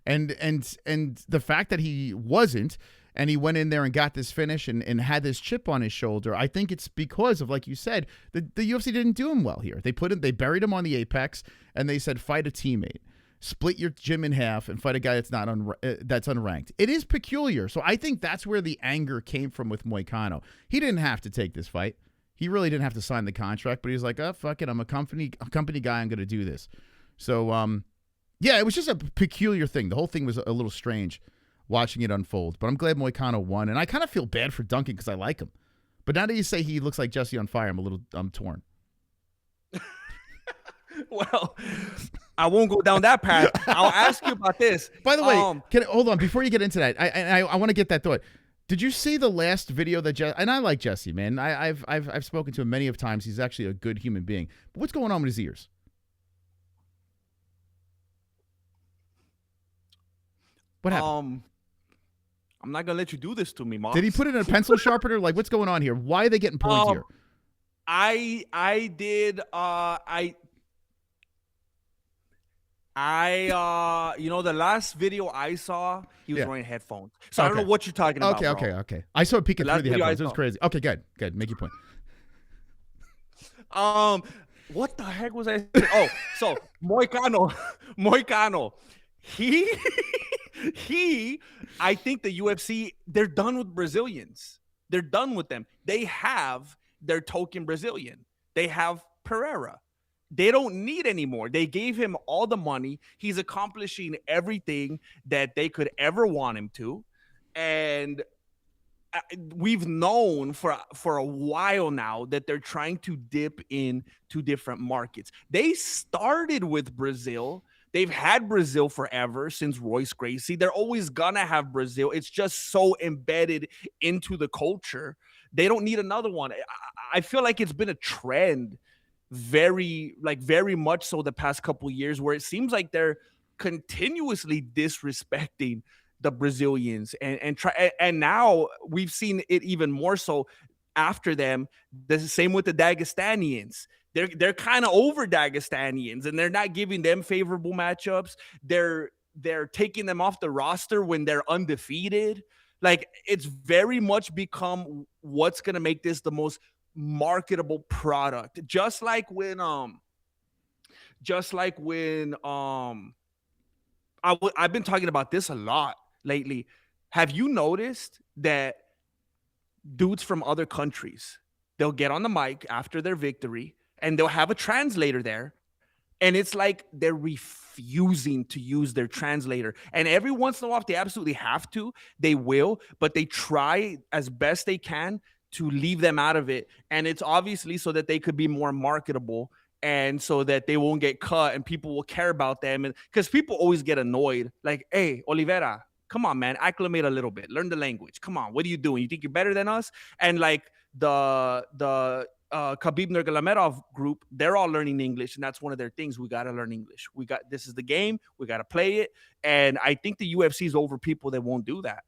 And the fact that he wasn't, and he went in there and got this finish and had this chip on his shoulder, I think it's because of, like you said, the UFC didn't do him well here. They buried him on the Apex, and they said, fight a teammate. Split your gym in half and fight a guy that's that's unranked. It is peculiar. So I think that's where the anger came from with Moicano. He didn't have to take this fight. He really didn't have to sign the contract, but he was like, oh, fuck it, I'm a company guy, I'm going to do this. So, yeah, it was just a peculiar thing. The whole thing was a little strange watching it unfold. But I'm glad Moicano won, and I kind of feel bad for Duncan because I like him. But now that you say he looks like Jesse on Fire, I'm torn. Well, I won't go down that path. I'll ask you about this. By the way, hold on before you get into that. I want to get that thought. Did you see the last video that and I like Jesse, man. I've spoken to him many of times. He's actually a good human being. But what's going on with his ears? What happened? I'm not gonna let you do this to me, Mom. Did he put it in a pencil sharpener? Like, what's going on here? Why are they getting pointier? I did. The last video I saw, he was wearing headphones. So I don't know what you're talking about. Okay. I saw it peeking through the headphones. It was crazy. Okay, good. Make your point. What the heck was I saying? Oh, so Moicano. I think the UFC, they're done with Brazilians. They're done with them. They have their token Brazilian. They have Pereira. They don't need anymore. They gave him all the money. He's accomplishing everything that they could ever want him to. And we've known for a while now that they're trying to dip into different markets. They started with Brazil. They've had Brazil forever since Royce Gracie. They're always gonna have Brazil. It's just so embedded into the culture. They don't need another one. I feel like it's been a trend very much so the past couple of years where it seems like they're continuously disrespecting the Brazilians and now we've seen it even more so after them. The same with the Dagestanians. They're kind of over Dagestanians and they're not giving them favorable matchups. They're taking them off the roster when they're undefeated. Like, it's very much become what's going to make this the most marketable product. Just like when I've been talking about this a lot lately. Have you noticed that dudes from other countries, they'll get on the mic after their victory and they'll have a translator there, and it's like they're refusing to use their translator. And every once in a while, if they absolutely have to, they will, but they try as best they can to leave them out of it. And it's obviously so that they could be more marketable and so that they won't get cut and people will care about them. And because people always get annoyed, like, hey, Oliveira, come on, man, acclimate a little bit, learn the language. Come on, what are you doing? You think you're better than us? And like the Khabib Nurmagomedov group, they're all learning English, and that's one of their things. We got to learn English. This is the game. We got to play it. And I think the UFC is over people that won't do that.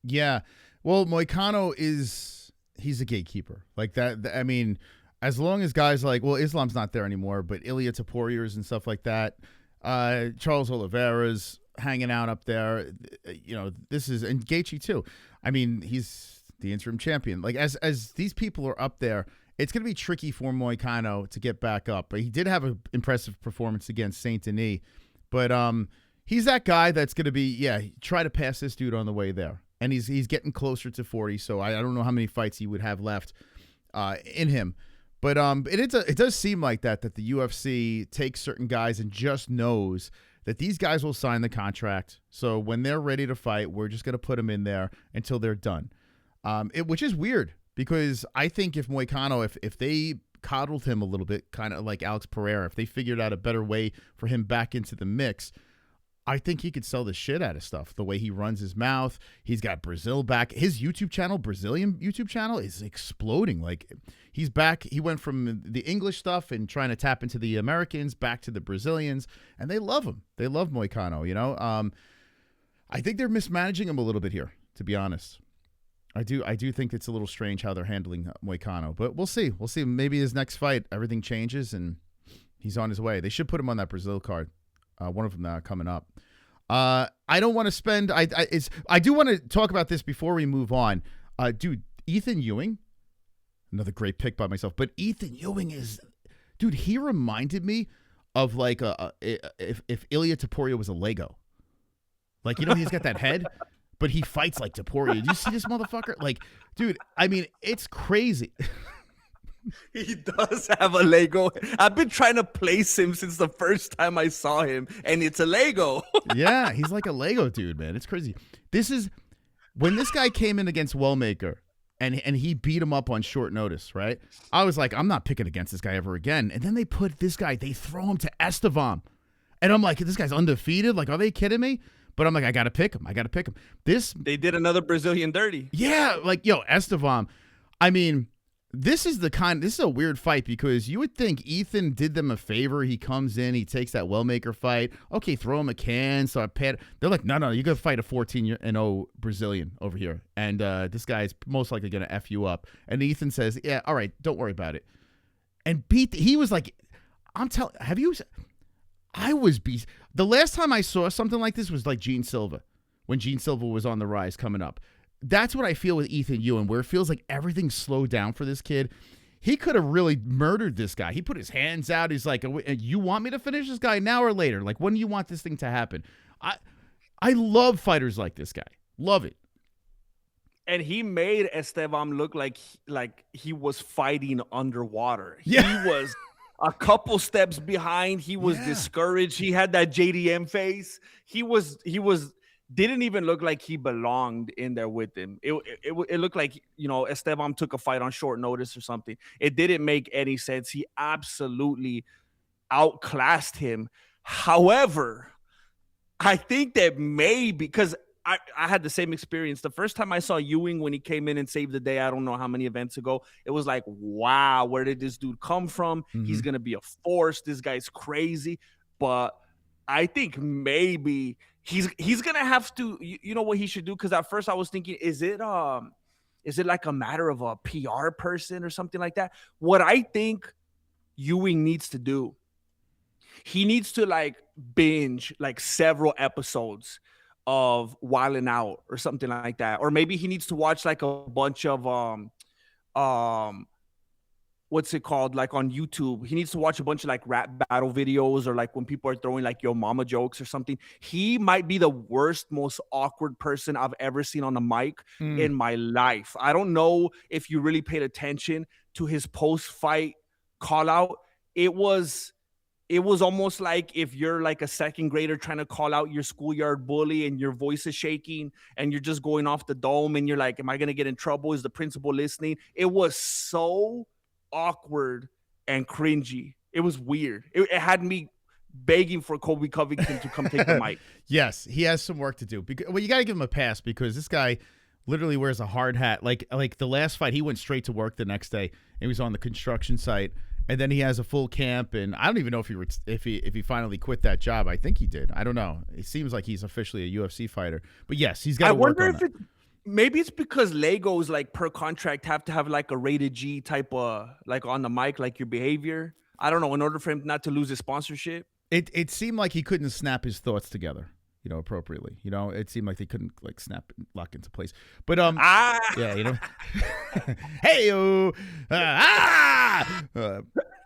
Yeah. Well, Moicano he's a gatekeeper like that. I mean, as long as guys like, well, Islam's not there anymore, but Ilia Toporia's and stuff like that, Charles Oliveira's hanging out up there, and Gaethje too. I mean, he's the interim champion. Like, as these people are up there, it's going to be tricky for Moicano to get back up. But he did have an impressive performance against Saint Denis, but he's that guy that's going to be, try to pass this dude on the way there. And he's getting closer to 40, so I don't know how many fights he would have left in him. But it does seem like that the UFC takes certain guys and just knows that these guys will sign the contract. So when they're ready to fight, we're just going to put them in there until they're done. Which is weird because I think if Moicano, if they coddled him a little bit, kind of like Alex Pereira, if they figured out a better way for him back into the mix, I think he could sell the shit out of stuff. The way he runs his mouth, he's got Brazil back. His YouTube channel, Brazilian YouTube channel, is exploding. Like, he's back. He went from the English stuff and trying to tap into the Americans back to the Brazilians, and they love him. They love Moicano, I think they're mismanaging him a little bit here, to be honest. I do think it's a little strange how they're handling Moicano, but we'll see. We'll see. Maybe his next fight, everything changes, and he's on his way. They should put him on that Brazil card. One of them coming up. I don't want to spend. I do want to talk about this before we move on. Dude, Ethyn Ewing, another great pick by myself. But Ethyn Ewing dude. He reminded me of like if Ilia Topuria was a Lego. Like, he's got that head, but he fights like Topuria. Do you see this motherfucker? Like, dude, I mean, it's crazy. He does have a Lego. I've been trying to place him since the first time I saw him, and it's a Lego. Yeah, he's like a Lego dude, man. It's crazy. This is when this guy came in against Wellmaker. and he beat him up on short notice, right? I was like, I'm not picking against this guy ever again. And then they put this guy, they throw him to Estevam. And I'm like, this guy's undefeated? Like, are they kidding me? But I'm like, I got to pick him. They did another Brazilian dirty. Yeah, like, yo, Estevam. I mean, this is a weird fight because you would think Ethyn did them a favor. He comes in, he takes that Wellmaker fight. Okay, throw him a can. So I paid. They're like, no, you got to fight a 14-0 Brazilian over here, and this guy's most likely going to F you up. And Ethyn says, yeah, all right, don't worry about it. And he was like, I was beast. The last time I saw something like this was like Gene Silva, when Gene Silva was on the rise coming up. That's what I feel with Ethyn Ewing, where it feels like everything's slowed down for this kid. He could have really murdered this guy. He put his hands out. He's like, you want me to finish this guy now or later? Like, when do you want this thing to happen? I love fighters like this guy. Love it. And he made Estevam look like he was fighting underwater. Yeah. He was a couple steps behind. He was discouraged. He had that JDM face. He didn't even look like he belonged in there with him. It looked like, Estevam took a fight on short notice or something. It didn't make any sense. He absolutely outclassed him. However, I think that maybe because I had the same experience. The first time I saw Ewing when he came in and saved the day, I don't know how many events ago, it was like, wow, where did this dude come from? Mm-hmm. He's going to be a force. This guy's crazy. But I think maybe he's going to have to, you know what he should do? Because at first I was thinking, is it like a matter of a PR person or something like that? What I think Ewing needs to do, he needs to like binge like several episodes of Wildin' Out or something like that. Or maybe he needs to watch like a bunch of what's it called? Like on YouTube. He needs to watch a bunch of like rap battle videos or like when people are throwing like yo mama jokes or something. He might be the worst, most awkward person I've ever seen on the mic in my life. I don't know if you really paid attention to his post-fight call out. It was almost like if you're like a second grader trying to call out your schoolyard bully and your voice is shaking and you're just going off the dome and you're like, am I going to get in trouble? Is the principal listening? It was so awkward and cringy. It was weird. It had me begging for Colby Covington to come take the mic. Yes, he has some work to do. Well, you got to give him a pass because this guy literally wears a hard hat. Like the last fight, he went straight to work the next day. He was on the construction site. And then he has a full camp, and I don't even know if he finally quit that job. I think he did. I don't know. It seems like he's officially a UFC fighter. But yes, he's got to work on that. I wonder if maybe it's because Legos like per contract have to have like a rated G type of like on the mic, like your behavior. I don't know, in order for him not to lose his sponsorship. It seemed like he couldn't snap his thoughts together, appropriately. It seemed like they couldn't like lock into place. But yeah, hey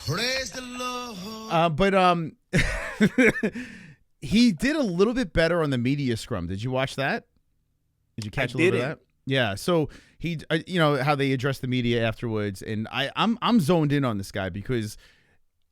praise the Lord. But he did a little bit better on the media scrum. Did you watch that? Did you catch a little bit of that? Yeah. So he, how they address the media afterwards, and I'm zoned in on this guy because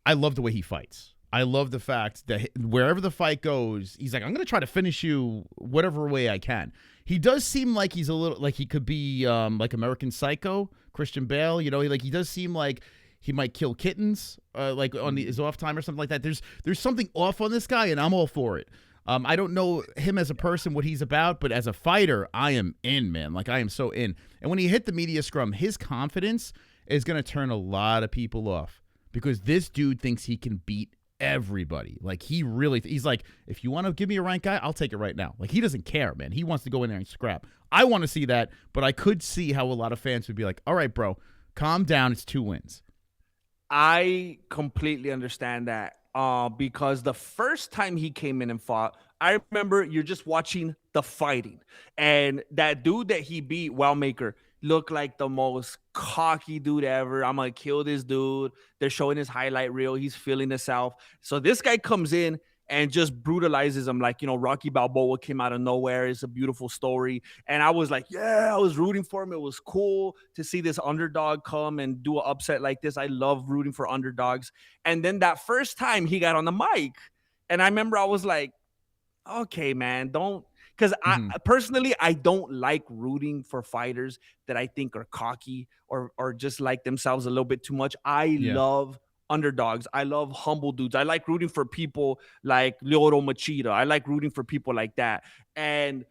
I love the way he fights. I love the fact that wherever the fight goes, he's like, I'm going to try to finish you whatever way I can. He does seem like he's a little like he could be like American Psycho, Christian Bale. He does seem like he might kill kittens like on his off time or something like that. There's something off on this guy, and I'm all for it. I don't know him as a person, what he's about, but as a fighter, I am in, man. Like, I am so in. And when he hit the media scrum, his confidence is going to turn a lot of people off because this dude thinks he can beat everybody. Like, he's like, if you want to give me a ranked guy, I'll take it right now. Like, he doesn't care, man. He wants to go in there and scrap. I want to see that, but I could see how a lot of fans would be like, all right, bro, calm down. It's 2 wins. I completely understand that because the first time he came in and fought, I remember you're just watching the fighting. And that dude that he beat, Wellmaker, looked like the most cocky dude ever. I'm going to kill this dude. They're showing his highlight reel. He's feeling himself. So this guy comes in and just brutalizes him like, Rocky Balboa came out of nowhere. It's a beautiful story. And I was like, yeah, I was rooting for him. It was cool to see this underdog come and do an upset like this. I love rooting for underdogs. And then that first time he got on the mic, and I remember I was like, okay, man, don't. Because I personally, I don't like rooting for fighters that I think are cocky or just like themselves a little bit too much. I love underdogs. I love humble dudes. I like rooting for people like Lyoto Machida. I like rooting for people like that. And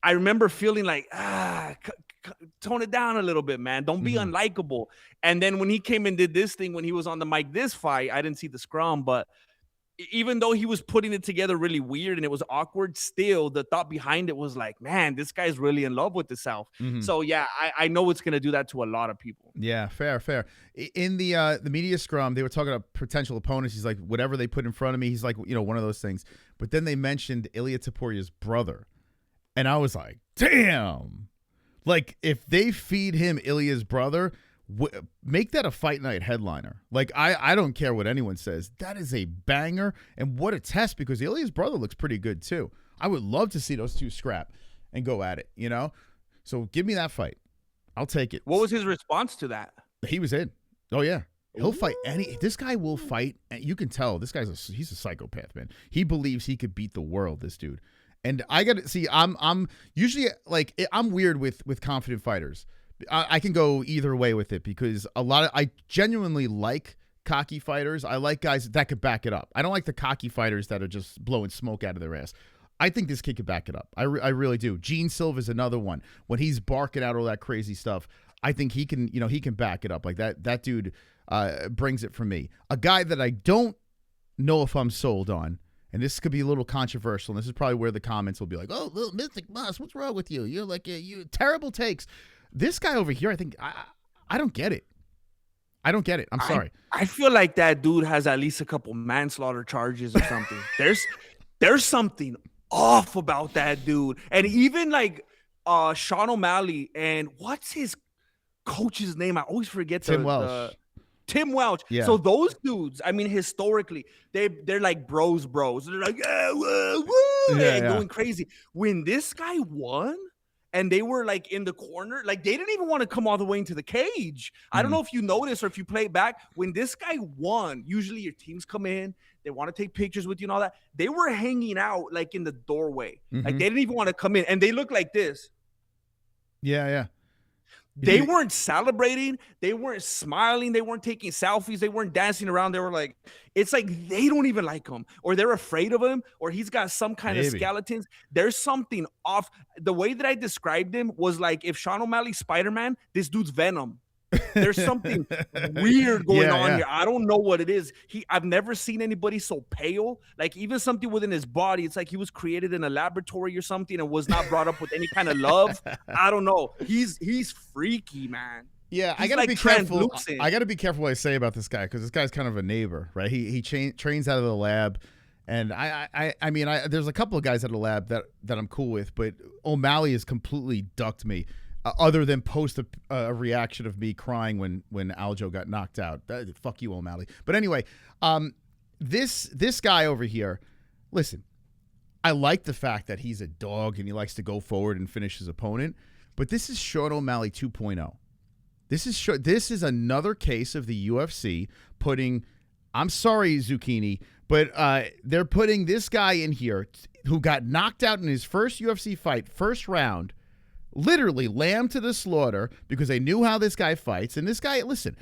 I remember feeling like, tone it down a little bit, man. Don't be unlikable. And then when he came and did this thing, when he was on the mic, this fight, I didn't see the scrum, but even though he was putting it together really weird and it was awkward, still the thought behind it was like, man, this guy's really in love with himself. So yeah, I know it's going to do that to a lot of people. Yeah, fair. In the media scrum, they were talking about potential opponents. He's like, whatever they put in front of me, he's like, one of those things. But then they mentioned Ilia Toporia's brother. And I was like, damn. Like, if they feed him Ilya's brother, make that a fight night headliner. Like, I don't care what anyone says. That is a banger, and what a test, because Ilya's brother looks pretty good too. I would love to see those two scrap and go at it, So give me that fight. I'll take it. What was his response to that? He was in. Oh, yeah. He'll fight this guy will fight. You can tell this he's a psychopath, man. He believes he could beat the world, this dude. And I got to see, I'm usually like, I'm weird with confident fighters. I can go either way with it because I genuinely like cocky fighters. I like guys that could back it up. I don't like the cocky fighters that are just blowing smoke out of their ass. I think this kid could back it up. I really do. Gene Silva's another one. When he's barking out all that crazy stuff, I think he can, he can back it up. Like that dude brings it for me. A guy that I don't know if I'm sold on, and this could be a little controversial, and this is probably where the comments will be like, oh, little Mystic Moss, what's wrong with you? You're like, you terrible takes. This guy over here, I think, I don't get it. I don't get it. I'm sorry. I feel like that dude has at least a couple manslaughter charges or something. There's something off about that dude. And even like Sean O'Malley and what's his coach's name? I always forget. Tim Welsh. Tim Welch. Yeah. So those dudes, I mean, historically, they're like bros. They're like, going crazy. When this guy won and they were like in the corner, like they didn't even want to come all the way into the cage. I don't know if you noticed or if you play it back. When this guy won, usually your teams come in, they want to take pictures with you and all that. They were hanging out like in the doorway. Like they didn't even want to come in, and they look like this. Yeah. They weren't celebrating. They weren't smiling. They weren't taking selfies. They weren't dancing around. They were like, it's like they don't even like him, or they're afraid of him, or he's got some kind of skeletons. There's something off. The way that I described him was like if Sean O'Malley's Spider-Man, this dude's Venom. There's something weird going on here. I don't know what it is. I've never seen anybody so pale. Like even something within his body, it's like he was created in a laboratory or something and was not brought up with any kind of love. I don't know. He's freaky, man. Yeah, I gotta be careful. I gotta be careful what I say about this guy because this guy's kind of a neighbor, right? He trains out of the lab. And I mean, there's a couple of guys at the lab that I'm cool with, but O'Malley has completely ducked me. Other than post a reaction of me crying when Aljo got knocked out. Fuck you, O'Malley. But anyway, this guy over here, listen, I like the fact that he's a dog and he likes to go forward and finish his opponent, but this is Sean O'Malley 2.0. This is another case of the UFC putting, I'm sorry, Zucchini, but they're putting this guy in here who got knocked out in his first UFC fight, first round, literally lamb to the slaughter because they knew how this guy fights. And this guy, listen,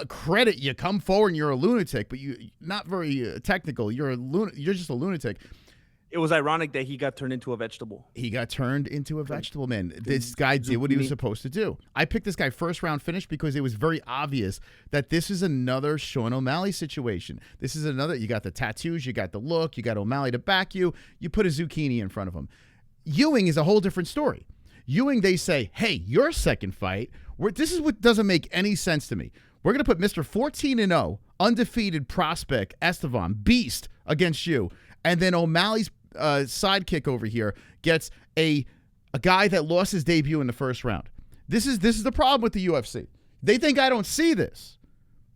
credit you come forward and you're a lunatic, but you not very technical. You're just a lunatic. It was ironic that he got turned into a vegetable. He got turned into a vegetable, man. This guy did what he was supposed to do. I picked this guy first round finish because it was very obvious that this is another Sean O'Malley situation. This is another, you got the tattoos, you got the look, you got O'Malley to back you. You put a zucchini in front of him. Ewing is a whole different story. Ewing, they say, hey, your second fight, this is what doesn't make any sense to me. We're going to put Mr. 14-0, undefeated prospect, Estevan, beast, against you. And then O'Malley's sidekick over here gets a guy that lost his debut in the first round. This is the problem with the UFC. They think I don't see this.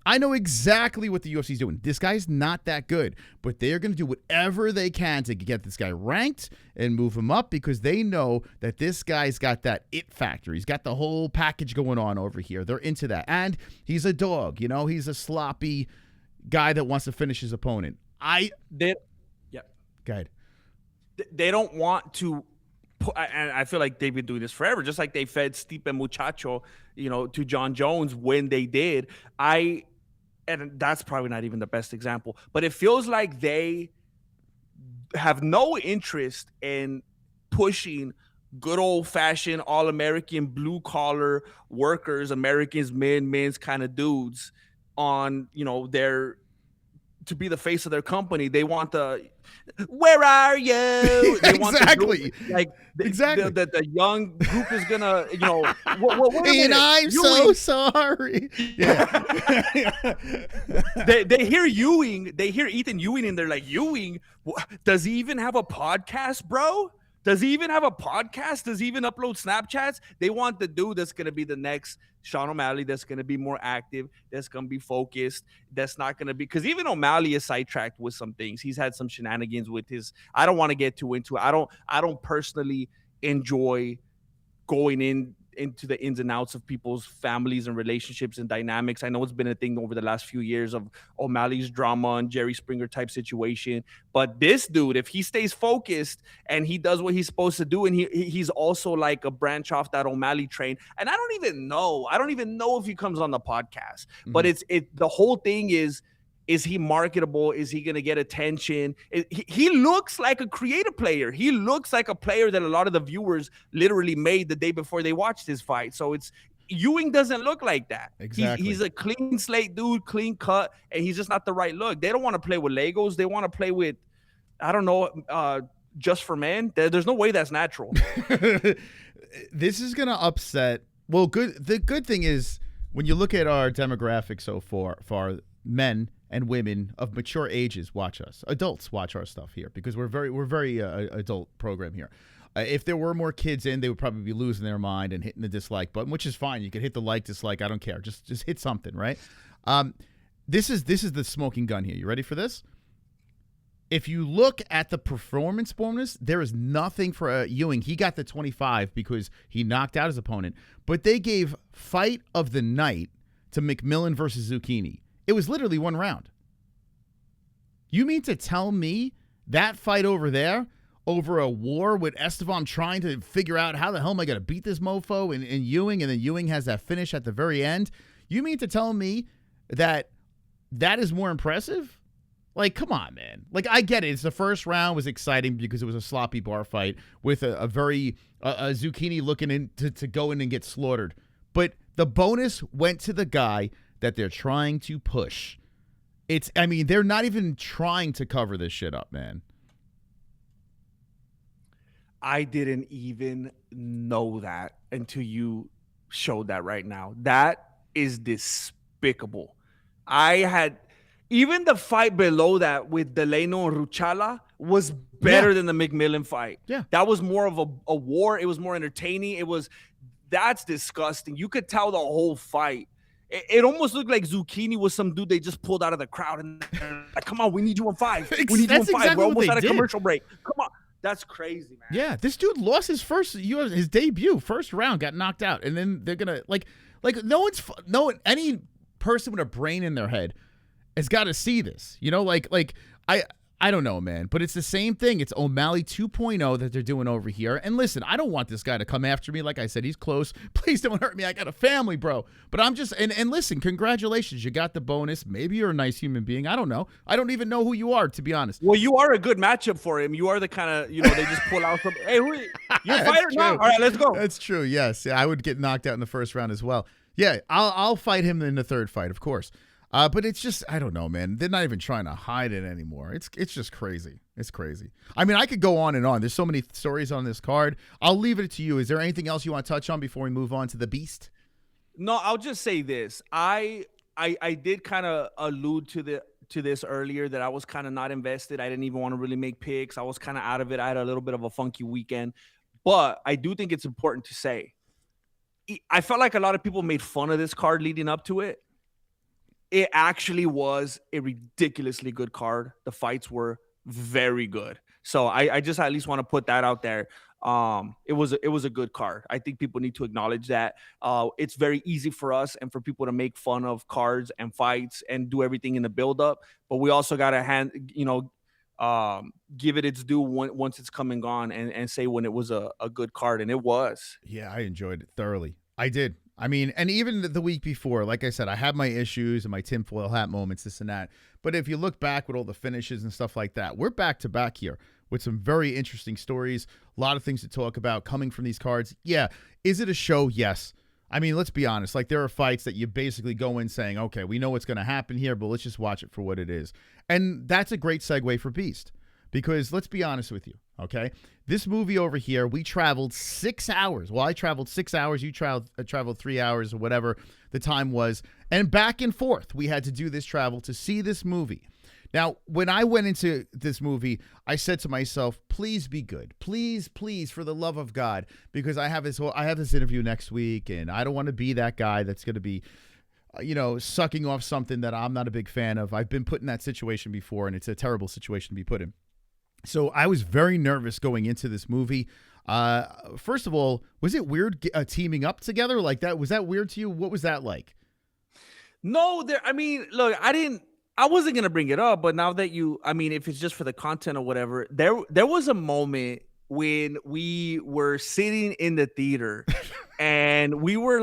I know exactly what the UFC is doing. This guy's not that good, but they are going to do whatever they can to get this guy ranked and move him up because they know that this guy's got that it factor. He's got the whole package going on over here. They're into that. And he's a dog, he's a sloppy guy that wants to finish his opponent. Go ahead. They don't want to and I feel like they've been doing this forever, just like they fed Stipe Muchacho, to Jon Jones when they did. And that's probably not even the best example, but it feels like they have no interest in pushing good old-fashioned all-American blue-collar workers, Americans, men's kind of dudes on, their to be the face of their company. They want where are you? They want exactly. Exactly. The young group is gonna, and I'm so sorry. Yeah. they hear Ewing, they hear Ethyn Ewing, and they're like, Ewing, does he even have a podcast, bro? Does he even have a podcast? Does he even upload Snapchats? They want the dude that's going to be the next Sean O'Malley, that's going to be more active, that's going to be focused, that's not going to be – because even O'Malley is sidetracked with some things. He's had some shenanigans with his – I don't want to get too into it. I don't personally enjoy going into the ins and outs of people's families and relationships and dynamics. I know it's been a thing over the last few years of O'Malley's drama and Jerry Springer type situation. But this dude, if he stays focused and he does what he's supposed to do, and he's also like a branch off that O'Malley train. And I don't even know if he comes on the podcast. Mm-hmm. But the whole thing is he marketable? Is he going to get attention? He looks like a creative player. He looks like a player that a lot of the viewers literally made the day before they watched his fight. So Ewing doesn't look like that. Exactly. He's a clean slate dude, clean cut, and he's just not the right look. They don't want to play with Legos. They want to play with, I don't know, just for men. There's no way that's natural. This is going to upset. Well, the good thing is when you look at our demographic so far, men and women of mature ages watch us. Adults watch our stuff here because we're very adult program here. If there were more kids in, they would probably be losing their mind and hitting the dislike button, which is fine. You can hit the like, dislike. I don't care. Just hit something, right? This is the smoking gun here. You ready for this? If you look at the performance bonus, there is nothing for Ewing. He got the 25 because he knocked out his opponent, but they gave fight of the night to McMillen versus Zucchini. It was literally one round. You mean to tell me that fight over there, over a war with Estevam trying to figure out how the hell am I going to beat this mofo and Ewing, and then Ewing has that finish at the very end? You mean to tell me that is more impressive? Like, come on, man. Like, I get it. It's the first round was exciting because it was a sloppy bar fight with a very Zucchini looking in to go in and get slaughtered. But the bonus went to the guy that they're trying to push. They're not even trying to cover this shit up, man. I didn't even know that until you showed that right now. That is despicable. Even the fight below that with Delano and Ruchala was better than the McMillen fight. Yeah. That was more of a war. It was more entertaining. That's disgusting. You could tell the whole fight. It almost looked like Zucchini was some dude they just pulled out of the crowd and like, come on, we need you on 5. We need you on 5. Exactly. We're almost at a commercial break. Come on. That's crazy, man. Yeah, this dude lost his debut, first round, got knocked out, and then they're gonna like any person with a brain in their head has got to see this. I don't know, man, but it's the same thing. It's O'Malley 2.0 that they're doing over here. And listen, I don't want this guy to come after me. Like I said, he's close. Please don't hurt me. I got a family, bro. But I'm just and listen, congratulations. You got the bonus. Maybe you're a nice human being. I don't know. I don't even know who you are, to be honest. Well, you are a good matchup for him. You are the kind of, they just pull out some, hey, you're a fighter now? All right, let's go. That's true. Yes. Yeah, I would get knocked out in the first round as well. Yeah, I'll fight him in the third fight, of course. But it's just, I don't know, man. They're not even trying to hide it anymore. It's just crazy. It's crazy. I mean, I could go on and on. There's so many stories on this card. I'll leave it to you. Is there anything else you want to touch on before we move on to the beast? No, I'll just say this. I did kind of allude to this earlier that I was kind of not invested. I didn't even want to really make picks. I was kind of out of it. I had a little bit of a funky weekend. But I do think it's important to say, I felt like a lot of people made fun of this card leading up to it. It actually was a ridiculously good card. The fights were very good. So I just at least want to put that out there. It was a good card. I think people need to acknowledge that. It's very easy for us and for people to make fun of cards and fights and do everything in the build-up. But we also got to give it its due once it's come and gone, and say when it was a good card, and it was. Yeah, I enjoyed it thoroughly. I did. I mean, and even the week before, like I said, I had my issues and my tinfoil hat moments, this and that. But if you look back with all the finishes and stuff like that, we're back to back here with some very interesting stories. A lot of things to talk about coming from these cards. Yeah. Is it a show? Yes. I mean, let's be honest. Like, there are fights that you basically go in saying, okay, we know what's going to happen here, but let's just watch it for what it is. And that's a great segue for Beast. Because let's be honest with you, okay? This movie over here, we traveled 6 hours. Well, I traveled 6 hours. You traveled 3 hours or whatever the time was. And back and forth, we had to do this travel to see this movie. Now, when I went into this movie, I said to myself, please be good. Please, please, for the love of God. Because I have this interview next week, and I don't want to be that guy that's going to be sucking off something that I'm not a big fan of. I've been put in that situation before, and it's a terrible situation to be put in. So I was very nervous going into this movie. First of all, was it weird teaming up together like that? Was that weird to you? What was that like? No, look, I wasn't going to bring it up, but now that if it's just for the content or whatever, there was a moment when we were sitting in the theater and we were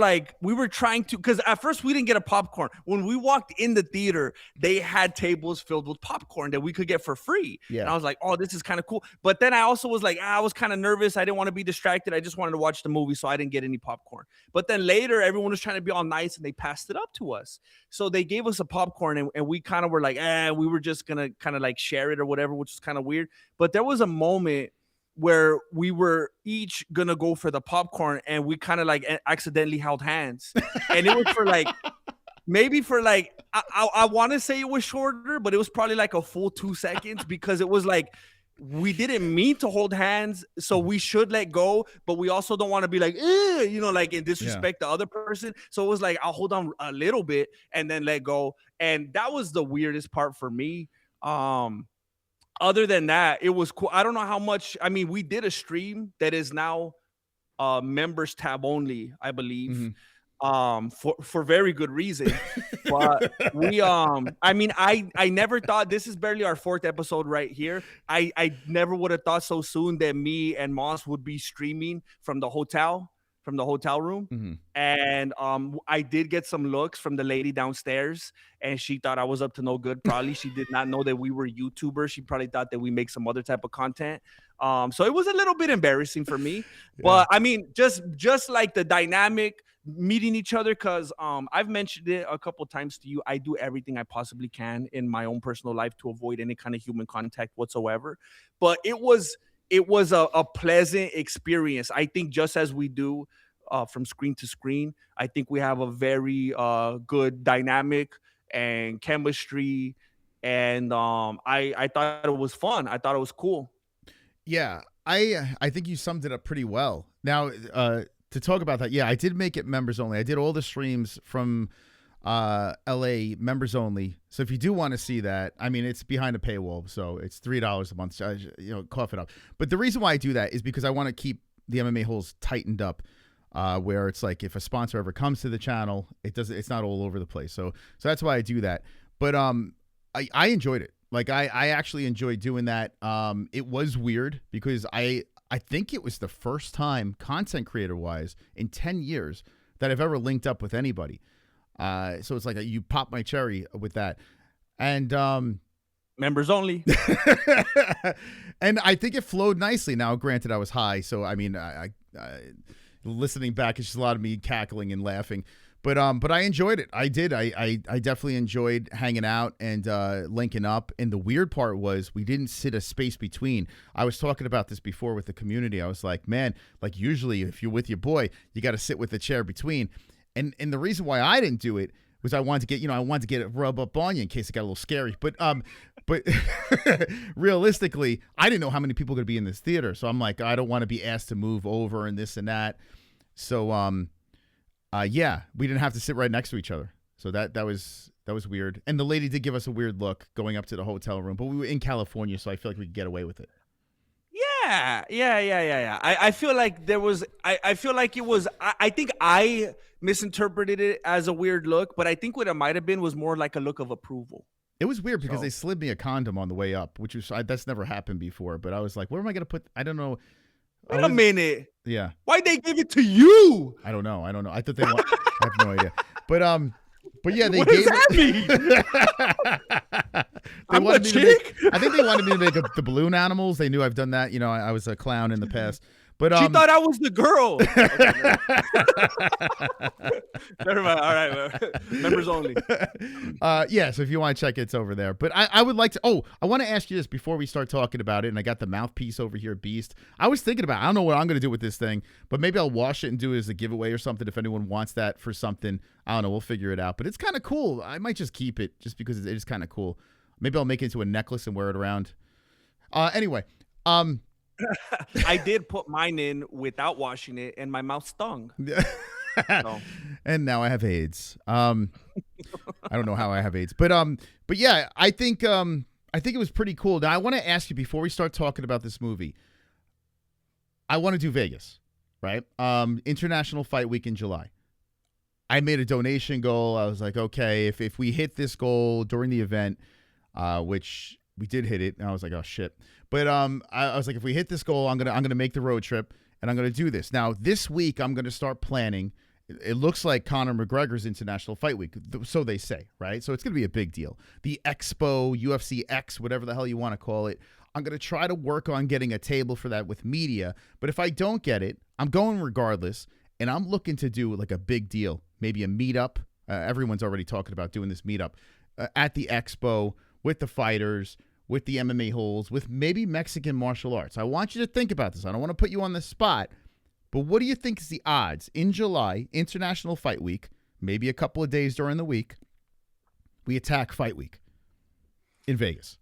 trying to, because at first we didn't get a popcorn. When we walked in the theater, they had tables filled with popcorn that we could get for free. Yeah. And I was like, oh, this is kind of cool. But then I also was like, I was kind of nervous. I didn't want to be distracted. I just wanted to watch the movie, so I didn't get any popcorn. But then later, everyone was trying to be all nice and they passed it up to us. So they gave us a popcorn and we kind of were like, we were just going to kind of like share it or whatever, which was kind of weird. But there was a moment where we were each gonna go for the popcorn and we kind of like accidentally held hands. And it was for like, maybe for like, I want to say it was shorter, but it was probably like a full 2 seconds, because it was like, we didn't mean to hold hands, so we should let go, but we also don't want to be like, like and disrespect the other person. So it was like, I'll hold on a little bit and then let go. And that was the weirdest part for me. Other than that, it was cool. I don't know how much. I mean, we did a stream that is now members tab only, I believe, for very good reason. But we, I never thought, this is barely our 4th episode right here. I never would have thought so soon that me and MOS would be streaming from the hotel room. And I did get some looks from the lady downstairs, and she thought I was up to no good. Probably she did not know that we were YouTubers. She probably thought that we make some other type of content. So it was a little bit embarrassing for me. But I mean, just like the dynamic meeting each other, because I've mentioned it a couple of times to you. I do everything I possibly can in my own personal life to avoid any kind of human contact whatsoever. But it was a pleasant experience. I think just as we do from screen to screen, I think we have a very good dynamic and chemistry. And I thought it was fun. I thought it was cool. Yeah, I think you summed it up pretty well. Now, to talk about that, I did make it members only. I did all the streams from LA members only. So if you do want to see that, I mean, it's behind a paywall, so it's $3 a month. Cough it up. But the reason why I do that is because I want to keep the MMA holes tightened up, where it's like if a sponsor ever comes to the channel, it's not all over the place. So that's why I do that. But I enjoyed it. Like I actually enjoyed doing that. It was weird because I think it was the first time, content creator wise, in 10 years that I've ever linked up with anybody. So it's like you pop my cherry with that. And members only. And I think it flowed nicely. Now, granted, I was high, so I mean, I listening back, it's just a lot of me cackling and laughing. But I enjoyed it. I did. I definitely enjoyed hanging out and linking up. And the weird part was we didn't sit a space between. I was talking about this before with the community. I was like, man, like usually if you're with your boy, you got to sit with the chair between. And the reason why I didn't do it was I wanted to get it rub up on you in case it got a little scary. But realistically, I didn't know how many people were going to be in this theater. So I'm like, I don't want to be asked to move over and this and that. So we didn't have to sit right next to each other. So that was weird. And the lady did give us a weird look going up to the hotel room, but we were in California, so I feel like we could get away with it. Yeah. I feel like there was, I feel like it was, I think I misinterpreted it as a weird look, but I think what it might have been was more like a look of approval. It was weird because So- they slid me a condom on the way up, which was that's never happened before. But I was like, where am I going to put? I don't know. Wait a minute. Yeah, Why'd they give it to you? I don't know. I thought they want. I have no idea. But yeah, they What gave does that mean? I'm a chick? I think they wanted me to make the balloon animals. They knew I've done that. You know, I was a clown in the past. But She thought I was the girl. Okay, never mind. All right, members only. Yeah, so if you want to check it, it's over there. But I would like to. Oh, I want to ask you this before we start talking about it. And I got the mouthpiece over here, Beast. I was thinking about. I don't know what I'm going to do with this thing, but maybe I'll wash it and do it as a giveaway or something. If anyone wants that for something, I don't know. We'll figure it out. But it's kind of cool. I might just keep it just because it is kind of cool. Maybe I'll make it into a necklace and wear it around. Anyway. I did put mine in without washing it, and my mouth stung. So. And now I have AIDS. I don't know how I have AIDS, but yeah, I think it was pretty cool. Now I want to ask you before we start talking about this movie. I want to do Vegas, right? International Fight Week in July. I made a donation goal. I was like, okay, if we hit this goal during the event, which we did hit it, and I was like, oh shit. But I was like, if we hit this goal, I'm gonna make the road trip, and I'm gonna do this. Now this week, I'm gonna start planning. It looks like Conor McGregor's International Fight Week, so they say, right? So it's gonna be a big deal. The Expo, UFC X, whatever the hell you want to call it. I'm gonna try to work on getting a table for that with media. But if I don't get it, I'm going regardless, and I'm looking to do like a big deal, maybe a meetup. Everyone's already talking about doing this meetup at the Expo with the fighters, with the MMA holes, with maybe Mexican martial arts. I want you to think about this. I don't want to put you on the spot, but what do you think is the odds in July, International Fight Week, maybe a couple of days during the week, we attack Fight Week in Vegas?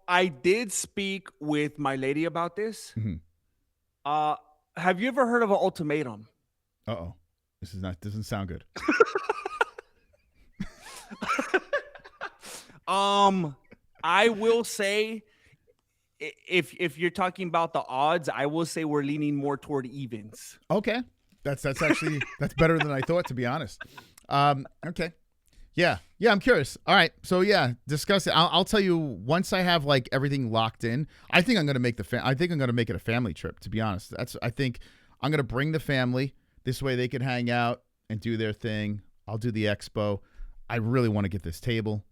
I did speak with my lady about this. Mm-hmm. Have you ever heard of an ultimatum? Uh-oh. Doesn't sound good. I will say, if you're talking about the odds, I will say we're leaning more toward evens. Okay. That's actually that's better than I thought, to be honest. Okay. Yeah, I'm curious. All right. So yeah, discuss it. I'll tell you once I have like everything locked in. I think I'm going to make it a family trip, to be honest. I think I'm going to bring the family. This way they can hang out and do their thing. I'll do the expo. I really want to get this table.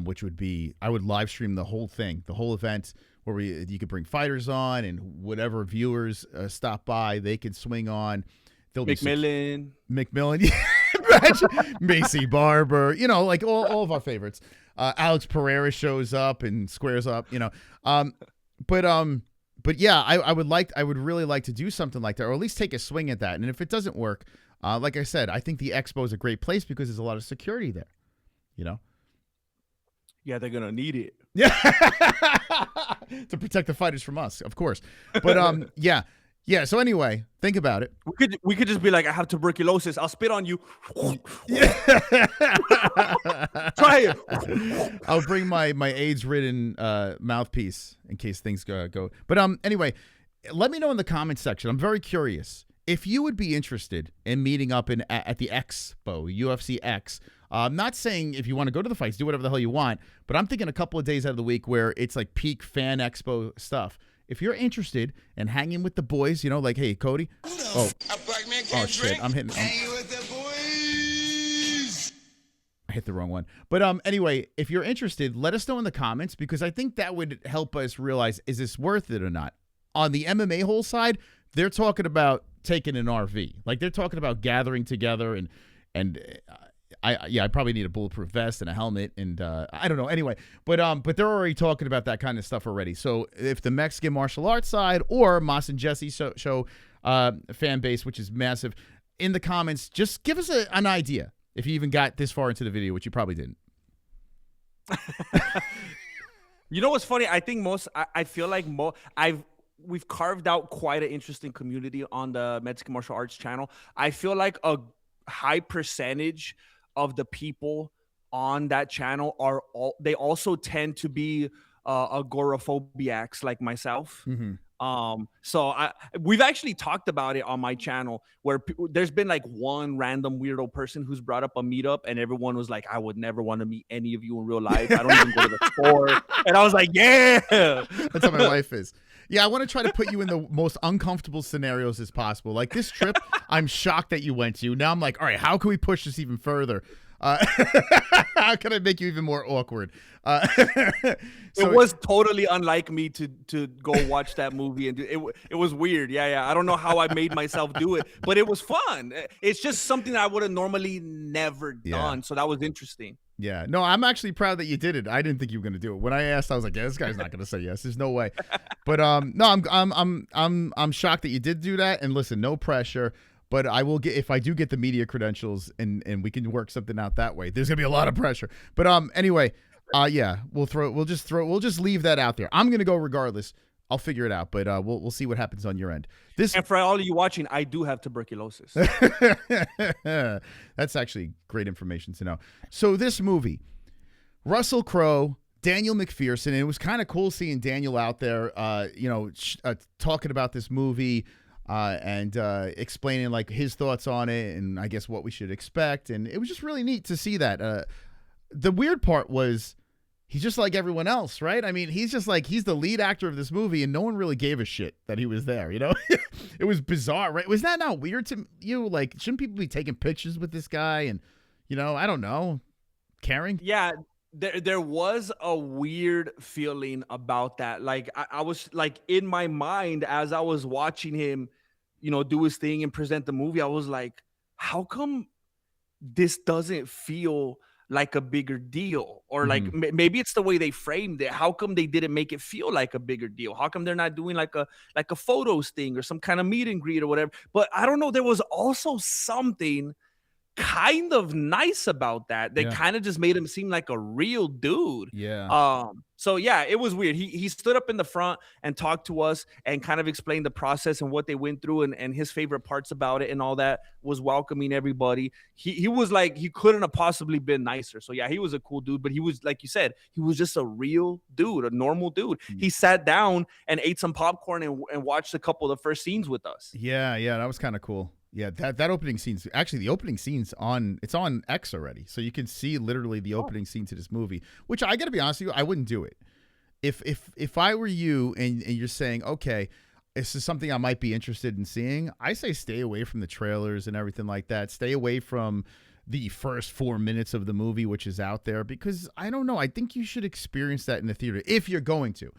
Which would be, I would live stream the whole thing, the whole event, where you could bring fighters on, and whatever viewers stop by, they can swing on. There'll McMillen, Maycee Barber, like all of our favorites. Alex Pereira shows up and squares up, But yeah, I would really like to do something like that, or at least take a swing at that. And if it doesn't work, like I said, I think the expo is a great place because there's a lot of security there, Yeah, they're gonna need it. Yeah, to protect the fighters from us, of course. But yeah. So anyway, think about it. We could just be like, I have tuberculosis. I'll spit on you. Yeah. Try it. I'll bring my AIDS-ridden mouthpiece in case things go. But anyway, let me know in the comments section. I'm very curious if you would be interested in meeting up at the Expo, UFC X. I'm not saying if you want to go to the fights, do whatever the hell you want, but I'm thinking a couple of days out of the week where it's like peak fan expo stuff. If you're interested in hanging with the boys, like, hey, Cody. Oh, shit. I'm hitting. Hanging with the boys. I hit the wrong one. But anyway, if you're interested, let us know in the comments, because I think that would help us realize, is this worth it or not? On the MMA whole side, they're talking about taking an RV. Like, they're talking about gathering together and I probably need a bulletproof vest and a helmet, and I don't know. Anyway, but they're already talking about that kind of stuff already. So if the Mexican martial arts side or Moss and Jesse show fan base, which is massive, in the comments, just give us an idea if you even got this far into the video, which you probably didn't. You know what's funny? I think I feel like we've carved out quite an interesting community on the Mexican martial arts channel. I feel like a high percentage of the people on that channel they also tend to be agoraphobiacs like myself. Mm-hmm. So we've actually talked about it on my channel where there's been like one random weirdo person who's brought up a meetup and everyone was like, I would never want to meet any of you in real life. I don't even go to the store. And I was like, yeah. That's how my wife is. Yeah, I want to try to put you in the most uncomfortable scenarios as possible. Like this trip, I'm shocked that you went to. Now I'm like, all right, how can we push this even further? How can I make you even more awkward? It was totally unlike me to go watch that movie and do it. It was weird. Yeah. I don't know how I made myself do it, but it was fun. It's just something I would have normally never done. So that was interesting. Yeah. No, I'm actually proud that you did it. I didn't think you were going to do it. When I asked, I was like, yeah, this guy's not going to say yes. There's no way. But no, I'm shocked that you did do that. And listen, no pressure. But I will get, if I do get the media credentials and we can work something out that way, there's gonna be a lot of pressure. But anyway, yeah, we'll just leave that out there. I'm gonna go regardless. I'll figure it out, but we'll see what happens on your end. And for all of you watching, I do have tuberculosis. That's actually great information to know. So this movie, Russell Crowe, Daniel McPherson, and it was kind of cool seeing Daniel out there, talking about this movie. And explaining like his thoughts on it and I guess what we should expect. And it was just really neat to see that. The weird part was he's just like everyone else, right? I mean, he's the lead actor of this movie and no one really gave a shit that he was there, you know? It was bizarre, right? Was that not weird to you? Like, shouldn't people be taking pictures with this guy and, I don't know, caring? Yeah. There was a weird feeling about that. Like I was like in my mind as I was watching him, do his thing and present the movie. I was like, how come this doesn't feel like a bigger deal? Or like maybe it's the way they framed it. How come they didn't make it feel like a bigger deal? How come they're not doing like a photos thing or some kind of meet and greet or whatever? But I don't know. There was also something kind of nice about that. They kind of just made him seem like a real dude. So yeah, it was weird. He stood up in the front and talked to us and kind of explained the process and what they went through and his favorite parts about it and all that. Was welcoming everybody. He was like, he couldn't have possibly been nicer. So yeah, he was a cool dude, but he was, like you said, he was just a real dude, a normal dude. He sat down and ate some popcorn and watched a couple of the first scenes with us. Yeah, that was kind of cool. Yeah, that opening scene's actually the opening scene's on X already. So you can see literally the opening scene to this movie, which I got to be honest with you, I wouldn't do it. If I were you and you're saying, okay, this is something I might be interested in seeing, I say stay away from the trailers and everything like that. Stay away from the first 4 minutes of the movie, which is out there, because I don't know. I think you should experience that in the theater if you're going to.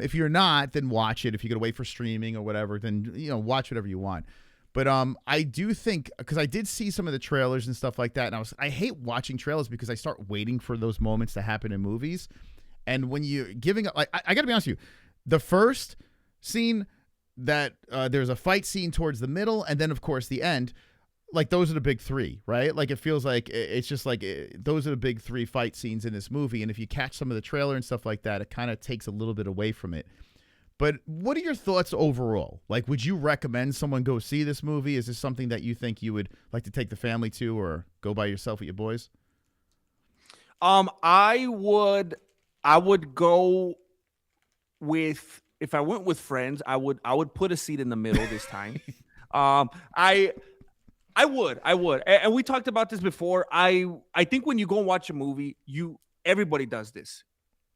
If you're not, then watch it. If you're going to wait for streaming or whatever, then, watch whatever you want. But I do think, because I did see some of the trailers and stuff like that, and I hate watching trailers because I start waiting for those moments to happen in movies. And when you're giving up, like, I got to be honest with you, the first scene that there's a fight scene towards the middle, and then of course the end, like those are the big three, right? Like it feels like it's just like those are the big three fight scenes in this movie. And if you catch some of the trailer and stuff like that, it kind of takes a little bit away from it. But what are your thoughts overall? Like, would you recommend someone go see this movie? Is this something that you think you would like to take the family to or go by yourself with your boys? I would go with, if I went with friends, I would put a seat in the middle this time. I would. And we talked about this before. I think when you go and watch a movie, everybody does this.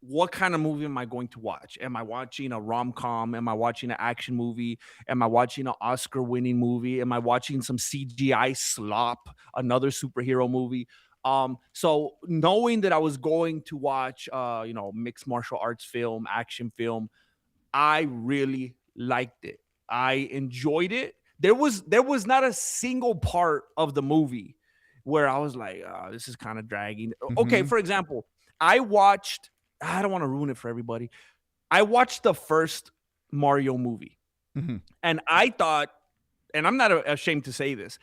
What kind of movie am I going to watch? Am I watching a rom-com? Am I watching an action movie? Am I watching an Oscar-winning movie? Am I watching some CGI slop, another superhero movie? So knowing that I was going to watch, mixed martial arts film, action film, I really liked it. I enjoyed it. There was not a single part of the movie where I was like, this is kind of dragging. Mm-hmm. Okay, for example, I don't want to ruin it for everybody. I watched the first Mario movie. Mm-hmm. And I thought, and I'm not ashamed to say this,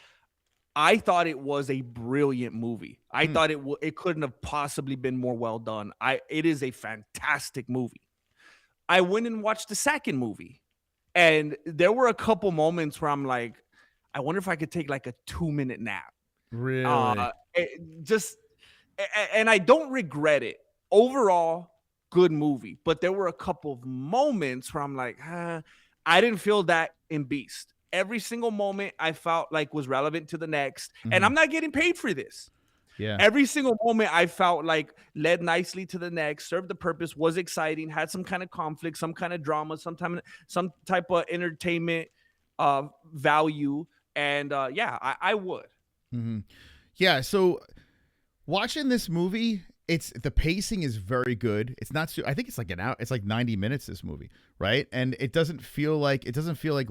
I thought it was a brilliant movie. I thought it couldn't have possibly been more well done. It is a fantastic movie. I went and watched the second movie. And there were a couple moments where I'm like, I wonder if I could take like a 2-minute nap. Really? And I don't regret it. Overall, good movie. But there were a couple of moments where I'm like, I didn't feel that in Beast. Every single moment I felt like was relevant to the next. And I'm not getting paid for this. Yeah. Every single moment I felt like led nicely to the next, served the purpose, was exciting, had some kind of conflict, some kind of drama, some type of entertainment value. And I would. Yeah. So watching this movie, the pacing is very good. It's not. I think it's like an hour. It's like 90 minutes. This movie, right? And it doesn't feel like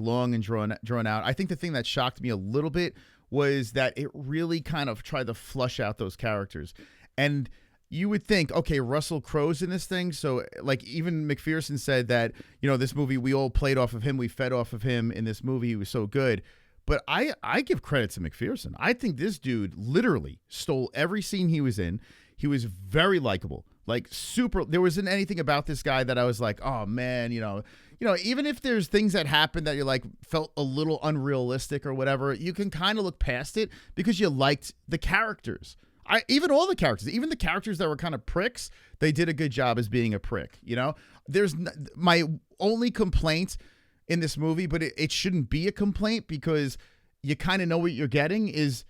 long and drawn out. I think the thing that shocked me a little bit was that it really kind of tried to flush out those characters. And you would think, okay, Russell Crowe's in this thing. So like even McPherson said that, this movie, we all played off of him. We fed off of him in this movie. He was so good. But I give credit to McPherson. I think this dude literally stole every scene he was in. He was very likable, like super. There wasn't anything about this guy that I was like, oh man, even if there's things that happened that you like felt a little unrealistic or whatever, you can kind of look past it because you liked the characters. Even all the characters, even the characters that were kind of pricks, they did a good job as being a prick. There's my only complaint in this movie, but it shouldn't be a complaint because you kind of know what you're getting is.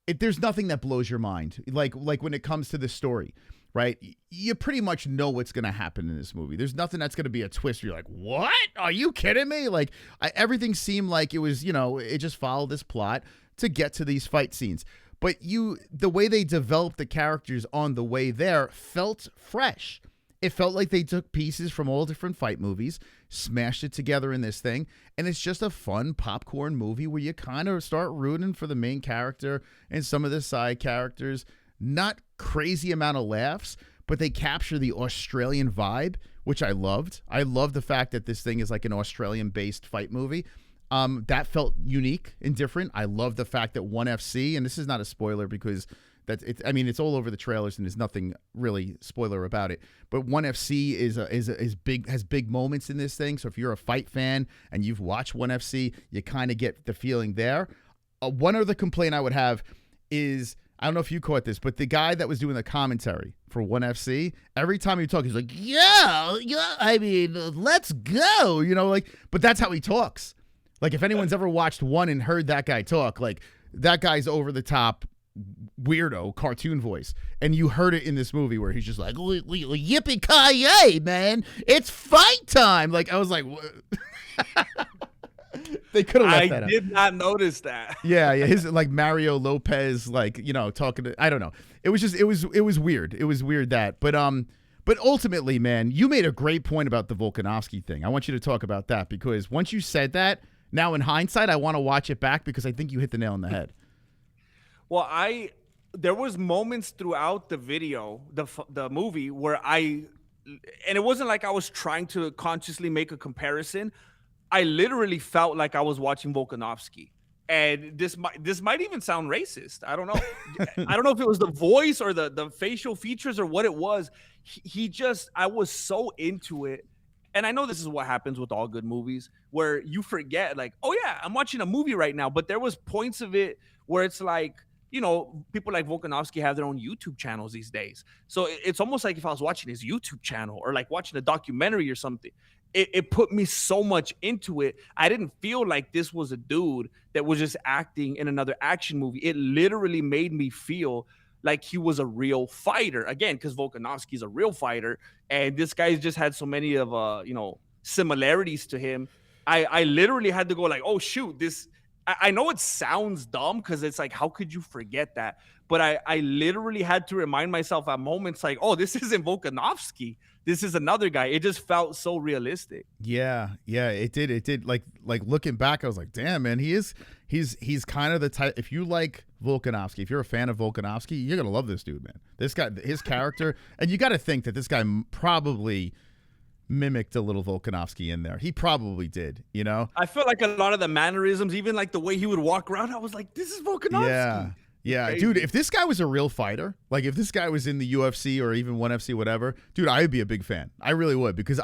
There's nothing that blows your mind, like when it comes to the story, right? You pretty much know what's going to happen in this movie. There's nothing that's going to be a twist where you're like, what? Are you kidding me? Like everything seemed like it was, it just followed this plot to get to these fight scenes. But the way they developed the characters on the way there felt fresh. It felt like they took pieces from all different fight movies, smashed it together in this thing, and it's just a fun popcorn movie where you kind of start rooting for the main character and some of the side characters. Not crazy amount of laughs, but they capture the Australian vibe, which I loved. I love the fact that this thing is like an Australian-based fight movie. That felt unique and different. I love the fact that ONE FC, and this is not a spoiler because it's all over the trailers and there's nothing really spoiler about it. But ONE FC has big moments in this thing. So if you're a fight fan and you've watched ONE FC, you kind of get the feeling there. One other complaint I would have is, I don't know if you caught this, but the guy that was doing the commentary for ONE FC, every time he talks, he's like, yeah, I mean, let's go, but that's how he talks. Like if anyone's ever watched one and heard that guy talk, like that guy's over the top weirdo cartoon voice, and you heard it in this movie where he's just like yippee-ki-yay, man, it's fight time. Like I was like, what? They could have left that out. I did not notice that. Yeah, his like Mario Lopez, like talking to, I don't know. It was weird. It was weird but ultimately, man, you made a great point about the Volkanovski thing. I want you to talk about that because once you said that, now in hindsight, I want to watch it back because I think you hit the nail on the head. Well, there was moments throughout the video, the movie, where and it wasn't like I was trying to consciously make a comparison. I literally felt like I was watching Volkanovski. And this might even sound racist. I don't know. I don't know if it was the voice or the facial features or what it was. I was so into it. And I know this is what happens with all good movies where you forget like, oh yeah, I'm watching a movie right now. But there was points of it where it's like, people like Volkanovski have their own YouTube channels these days. So it's almost like if I was watching his YouTube channel or like watching a documentary or something. It put me so much into it. I didn't feel like this was a dude that was just acting in another action movie. It literally made me feel like he was a real fighter. Again, because Volkanovski's a real fighter. And this guy's just had so many of, similarities to him. I literally had to go like, oh, shoot, this... I know it sounds dumb because it's like, how could you forget that? But I literally had to remind myself at moments like, oh, this isn't Volkanovski. This is another guy. It just felt so realistic. Yeah, it did. It did. Like looking back, I was like, damn, man, he's kind of the type. If you like Volkanovski, if you're a fan of Volkanovski, you're gonna love this dude, man. This guy, his character, and you got to think that this guy probably mimicked a little Volkanovski in there. He probably did, I feel like a lot of the mannerisms, even like the way he would walk around, I was like, this is Volkanovski. Yeah, crazy. Dude, if this guy was a real fighter, like if this guy was in the UFC or even ONE FC, whatever, dude, I would be a big fan. I really would because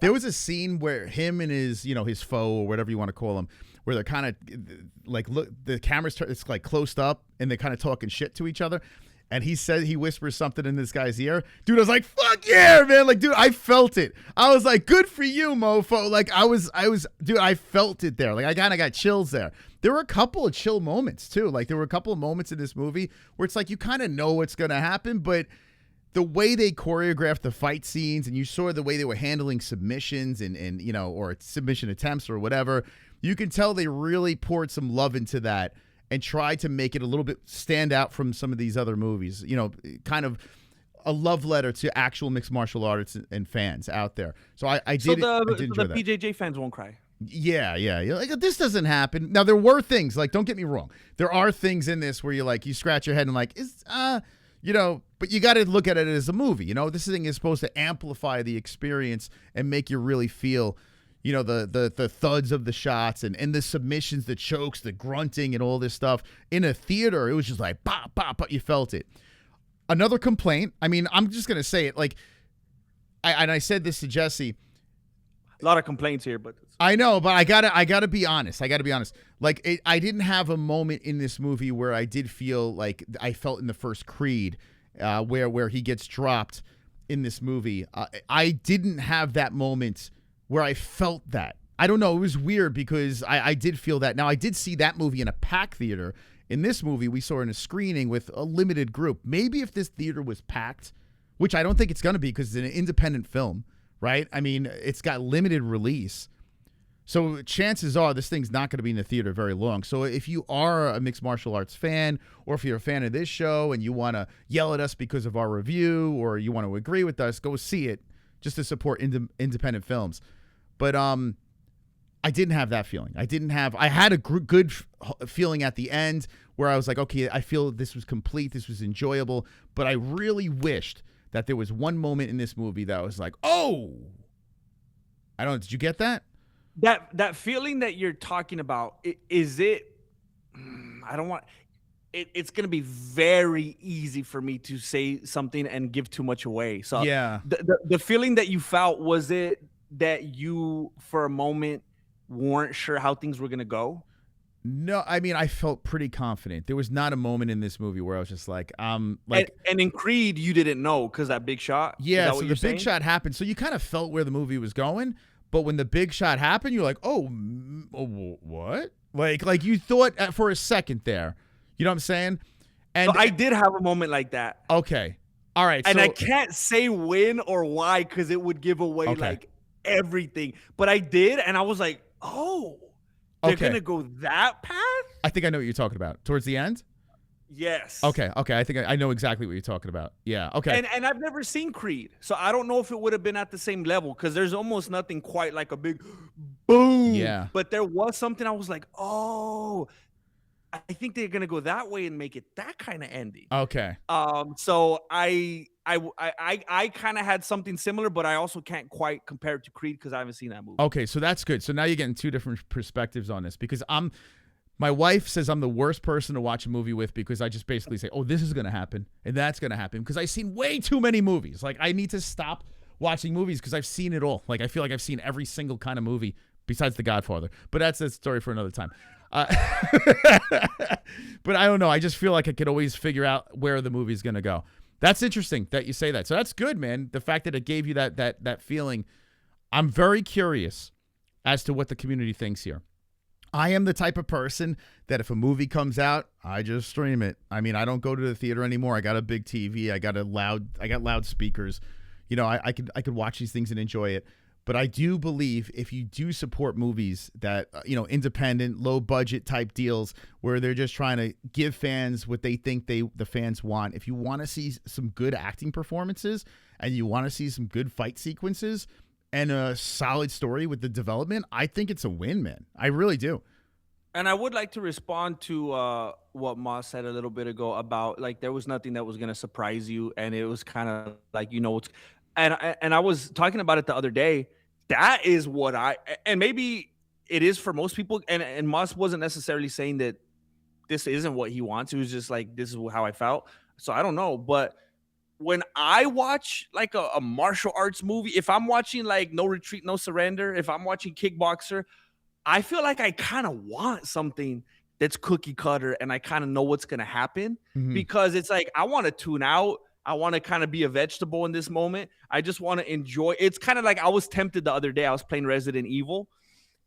there was a scene where him and his, his foe or whatever you want to call him, where they're kind of like, look, the camera's it's like close up and they're kind of talking shit to each other. and he whispers something in this guy's ear. Dude, I was like, fuck yeah, man. Like, dude, I felt it. I was like, good for you, mofo. Like, dude, I felt it there. Like, I kind of got chills there. There were a couple of chill moments, too. Like, there were a couple of moments in this movie where it's like, you kind of know what's going to happen, but the way they choreographed the fight scenes, and you saw the way they were handling submissions and you know, or submission attempts or whatever, you can tell they really poured some love into that and tried to make it a little bit stand out from some of these other movies, you know, kind of a love letter to actual mixed martial artists and fans out there. So I did enjoy that. BJJ fans won't cry. Yeah. Like, this doesn't happen. Now, there were things, like, don't get me wrong. There are things in this where you scratch your head and like, you know, but you got to look at it as a movie. You know, this thing is supposed to amplify the experience and make you really feel, you know, the thuds of the shots and the submissions, the chokes, the grunting and all this stuff. In a theater, it was just like, pop, pop, pop. You felt it. Another complaint. I mean, I'm just going to say it. Like, I said this to Jesse. A lot of complaints here, but I know, but I gotta be honest. Like, I didn't have a moment in this movie where I did feel like I felt in the first Creed, where he gets dropped in this movie. I didn't have that moment where I felt that. I don't know. It was weird because I did feel that. Now, I did see that movie in a packed theater. In this movie, we saw it in a screening with a limited group. Maybe if this theater was packed, which I don't think it's going to be because it's an independent film, right? I mean, it's got limited release. So chances are this thing's not going to be in the theater very long. So if you are a mixed martial arts fan, or if you're a fan of this show and you want to yell at us because of our review, or you want to agree with us, go see it just to support independent films. But I didn't have that feeling. I had a good feeling at the end where I was like, okay, I feel this was complete. This was enjoyable. But I really wished that there was one moment in this movie that was like, oh, I don't know. Did you get that? That feeling that you're talking about, is it? I don't want. It's going to be very easy for me to say something and give too much away. So yeah, the feeling that you felt, was it that you for a moment weren't sure how things were going to go? No, I mean, I felt pretty confident. There was not a moment in this movie where I was just like, and in Creed, you didn't know because that big shot. Yeah, so the big shot happened. So you kind of felt where the movie was going. But when the big shot happened, you're like, oh, what? Like you thought for a second there. You know what I'm saying? And so I did have a moment like that. Okay. All right. And I can't say when or why because it would give away like everything. But I did, and I was like, oh, they're going to go that path? I think I know what you're talking about. Towards the end? Yes. Okay. I think I know exactly what you're talking about. Yeah. Okay. And I've never seen Creed, so I don't know if it would have been at the same level because there's almost nothing quite like a big boom. Yeah. But there was something I was like, oh, I think they're gonna go that way and make it that kind of ending. Okay. So I kind of had something similar, but I also can't quite compare it to Creed because I haven't seen that movie. Okay, so that's good. So now you're getting two different perspectives on this because my wife says I'm the worst person to watch a movie with because I just basically say, oh, this is going to happen and that's going to happen because I've seen way too many movies. Like, I need to stop watching movies because I've seen it all. Like, I feel like I've seen every single kind of movie besides The Godfather. But that's a story for another time. But I don't know. I just feel like I could always figure out where the movie's going to go. That's interesting that you say that. So that's good, man. The fact that it gave you that feeling. I'm very curious as to what the community thinks here. I am the type of person that if a movie comes out, I just stream it. I mean, I don't go to the theater anymore. I got a big TV. I got loudspeakers. You know, I could watch these things and enjoy it. But I do believe if you do support movies that, you know, independent, low budget type deals where they're just trying to give fans what they think the fans want. If you want to see some good acting performances and you want to see some good fight sequences and a solid story with the development, I think it's a win, man. I really do. And I would like to respond to what MOS said a little bit ago about, like, there was nothing that was going to surprise you. And it was kind of like, you know, and I was talking about it the other day. That is what and maybe it is for most people. And MOS wasn't necessarily saying that this isn't what he wants. It was just like, this is how I felt. So I don't know. But when I watch like a martial arts movie, if I'm watching like No Retreat, No Surrender, if I'm watching Kickboxer, I feel like I kind of want something that's cookie cutter and I kind of know what's going to happen, Mhm. because it's like I want to tune out. I want to kind of be a vegetable in this moment. I just want to enjoy. It's kind of like I was tempted the other day. I was playing Resident Evil,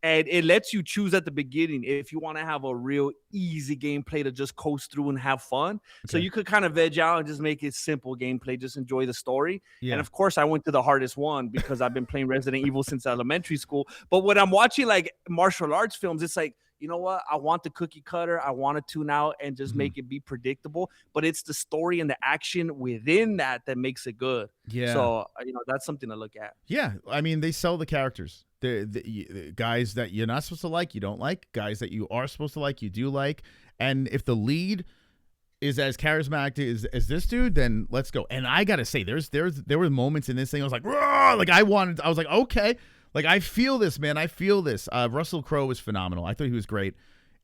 and it lets you choose at the beginning if you want to have a real easy gameplay to just coast through and have fun. So Okay. you could kind of veg out and just make it simple gameplay, just enjoy the story. Yeah. And of course, I went to the hardest one because I've been playing Resident Evil since elementary school. But when I'm watching like martial arts films, it's like, you know what? I want the cookie cutter. I want to tune out and just make it be predictable. But it's the story and the action within that makes it good. Yeah. So, that's something to look at. Yeah, I mean, they sell the characters. The guys that you're not supposed to like, you don't like. Guys that you are supposed to like, you do like. And if the lead is as charismatic as this dude, then let's go. And I gotta say, there were moments in this thing I was like, "Roar!" Like I was like, okay, like I feel this, man. I feel this. Russell Crowe was phenomenal. I thought he was great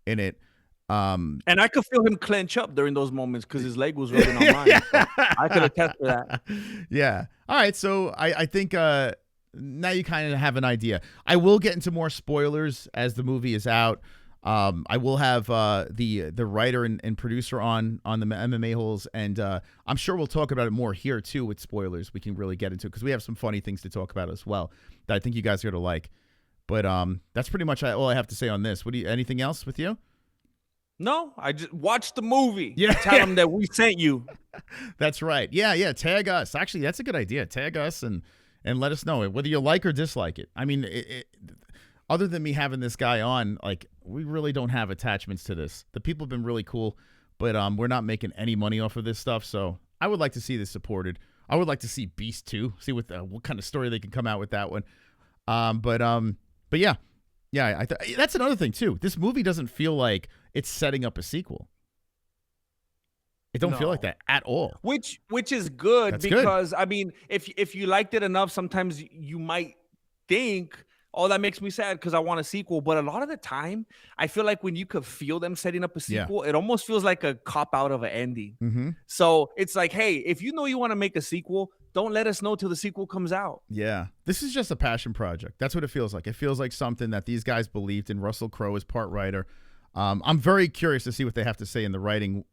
in it. And I could feel him clench up during those moments because his leg was rubbing on mine. So I could attest to that. Yeah. All right. So I think now you kind of have an idea. I will get into more spoilers as the movie is out. I will have the writer and producer on the MMA holes, and I'm sure we'll talk about it more here too with spoilers. We can really get into it because we have some funny things to talk about as well that I think you guys are gonna like. But that's pretty much all I have to say on this. Anything else with you? No, I just watched the movie. Yeah. Tell them that we sent you. That's right. Yeah. Tag us. Actually, that's a good idea. Tag us and let us know whether you like or dislike it. I mean, other than me having this guy on, like, we really don't have attachments to this. The people have been really cool, but we're not making any money off of this stuff. So I would like to see this supported. I would like to see Beast 2, see what kind of story they can come out with that one. But yeah. That's another thing too. This movie doesn't feel like it's setting up a sequel. It don't feel like that at all. Which is good. That's because I mean, if you liked it enough, sometimes you might think, oh, that makes me sad because I want a sequel. But a lot of the time, I feel like when you could feel them setting up a sequel, it almost feels like a cop out of an ending. Mm-hmm. So it's like, hey, if you know you want to make a sequel, don't let us know till the sequel comes out. Yeah. This is just a passion project. That's what it feels like. It feels like something that these guys believed in. Russell Crowe is part writer. I'm very curious to see what they have to say in the writing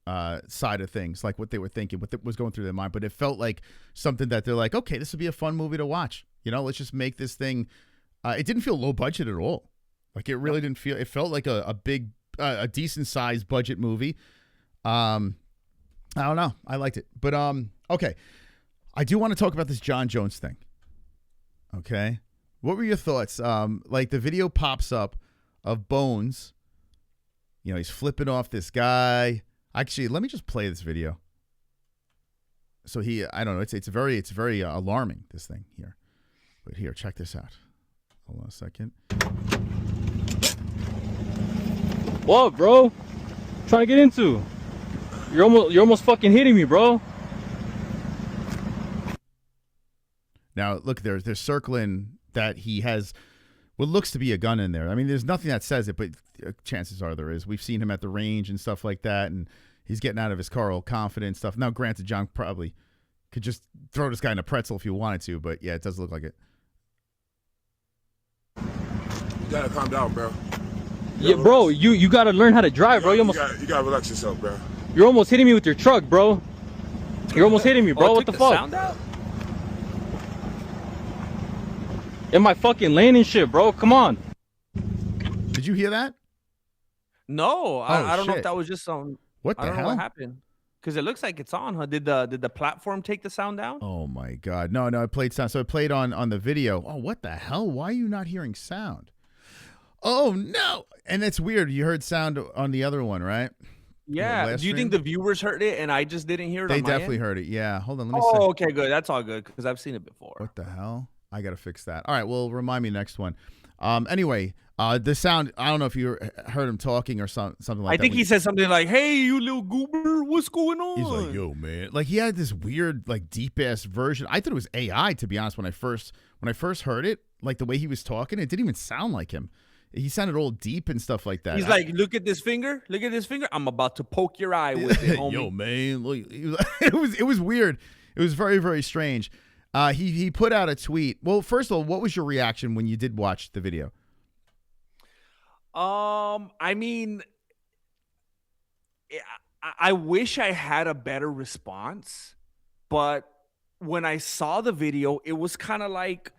side of things, like what they were thinking, what was going through their mind. But it felt like something that they're like, okay, this would be a fun movie to watch. Let's just make this thing. It didn't feel low budget at all. Like it really didn't feel. It felt like a big, a decent sized budget movie. I don't know. I liked it, but okay. I do want to talk about this Jon Jones thing. Okay, what were your thoughts? Like the video pops up of Bones. He's flipping off this guy. Actually, let me just play this video. So I don't know. It's very alarming, this thing here. But here, check this out. Hold on a second. What, bro? Trying to get into? You're almost fucking hitting me, bro. Now, look, they're circling that he has what looks to be a gun in there. I mean, there's nothing that says it, but chances are there is. We've seen him at the range and stuff like that, and he's getting out of his car all confident and stuff. Now, granted, John probably could just throw this guy in a pretzel if you wanted to, but yeah, it does look like it. You gotta calm down, bro. Yeah, bro, you gotta learn how to drive, bro. You gotta relax yourself, bro. You're almost hitting me with your truck, bro. You're almost hitting me, bro. What the fuck? Sound out? In my fucking lane and shit, bro. Come on. Did you hear that? No, I don't know shit. if that was just some. What the I don't hell? know what happened. Because it looks like it's on, huh? Did the platform take the sound down? Oh my God. No, it played sound. So it played on the video. Oh, what the hell? Why are you not hearing sound? Oh no. And it's weird. You heard sound on the other one, right? Yeah. Do you think the viewers heard it and I just didn't hear it? They on my definitely end? heard it. Yeah. Hold on. Let me see. Oh, okay, good. That's all good because I've seen it before. What the hell? I got to fix that. All right. Well, remind me next one. Anyway, the sound, I don't know if you heard him talking or something like that. I think he said something like, "Hey, you little goober, what's going on?" He's like, "Yo, man." Like he had this weird, like deep ass version. I thought it was AI, to be honest. When I first heard it, like the way he was talking, it didn't even sound like him. He sounded all deep and stuff like that. He's like, "Look at this finger. Look at this finger. I'm about to poke your eye with it, homie." Yo, man. Look, it was weird. It was very, very strange. He put out a tweet. Well, first of all, what was your reaction when you did watch the video? I mean, I wish I had a better response, but when I saw the video, it was kind of like,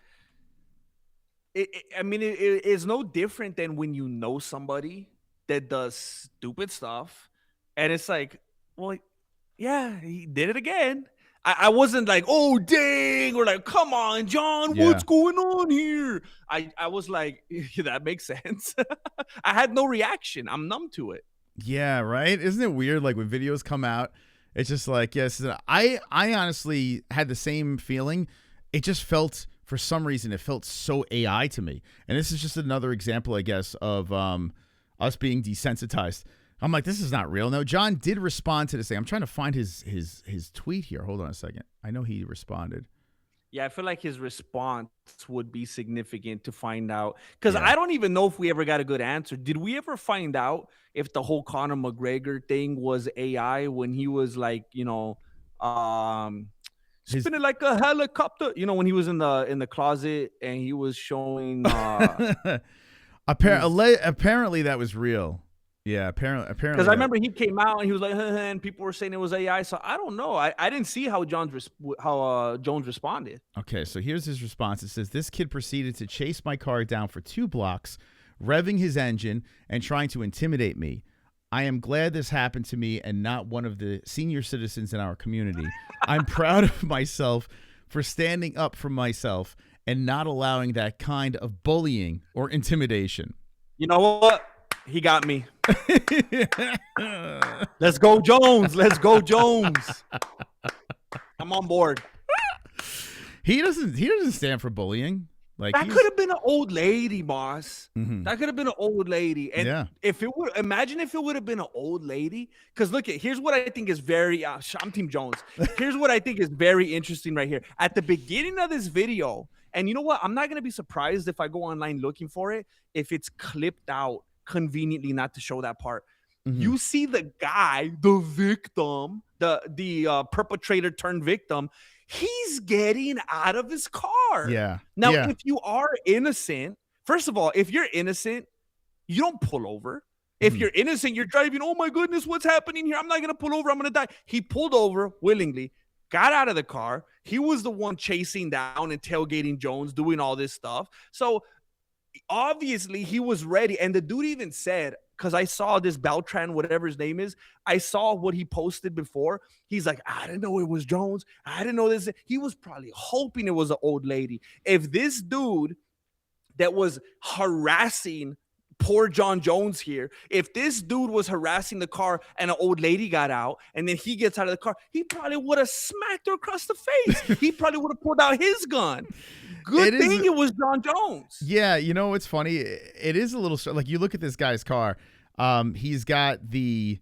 it's no different than when you know somebody that does stupid stuff, and it's like, well, yeah, he did it again. I wasn't like, oh dang, or like, come on, John, what's going on here? I was like, yeah, that makes sense. I had no reaction. I'm numb to it. Yeah, right. Isn't it weird? Like when videos come out, it's just like, yes. I honestly had the same feeling. It just felt, for some reason, it felt so AI to me. And this is just another example, I guess, of us being desensitized. I'm like, this is not real. No, John did respond to this thing. I'm trying to find his tweet here. Hold on a second. I know he responded. Yeah, I feel like his response would be significant to find out, because I don't even know if we ever got a good answer. Did we ever find out if the whole Conor McGregor thing was AI when he was like, spinning like a helicopter? You know, when he was in the closet and he was showing. Apparently that was real. Yeah, apparently. Because I remember he came out and he was like, and people were saying it was AI. So I don't know. I didn't see how Jones responded. Okay, so here's his response. It says, this kid proceeded to chase my car down for 2 blocks, revving his engine and trying to intimidate me. I am glad this happened to me and not one of the senior citizens in our community. I'm proud of myself for standing up for myself and not allowing that kind of bullying or intimidation. You know what? He got me. Let's go, Jones. Let's go, Jones. I'm on board. He doesn't stand for bullying. Like, that could have been an old lady, boss. Mm-hmm. That could have been an old lady. And if it would, imagine if it would have been an old lady. Because look, here's what I think is very, I'm Team Jones. Here's what I think is very interesting right here. At the beginning of this video, and you know what? I'm not going to be surprised if I go online looking for it, if it's clipped out conveniently not to show that part. Mm-hmm. You see the guy, the victim, the perpetrator turned victim, he's getting out of his car. Yeah. Now, if you are innocent, first of all, if you're innocent, you don't pull over. If you're innocent, you're driving, oh my goodness, what's happening here? I'm not going to pull over. I'm going to die. He pulled over willingly, got out of the car. He was the one chasing down and tailgating Jones, doing all this stuff. So obviously he was ready. And the dude even said, because I saw this Beltran, whatever his name is, I saw what he posted before. He's like, I didn't know it was Jones. I didn't know this. He was probably hoping it was an old lady. If this dude that was harassing poor Jon Jones here, if this dude was harassing the car and an old lady got out and then he gets out of the car, he probably would have smacked her across the face. He probably would have pulled out his gun. Good thing it was Jon Jones. Yeah, you know what's funny? It is a little like, you look at this guy's car. He's got the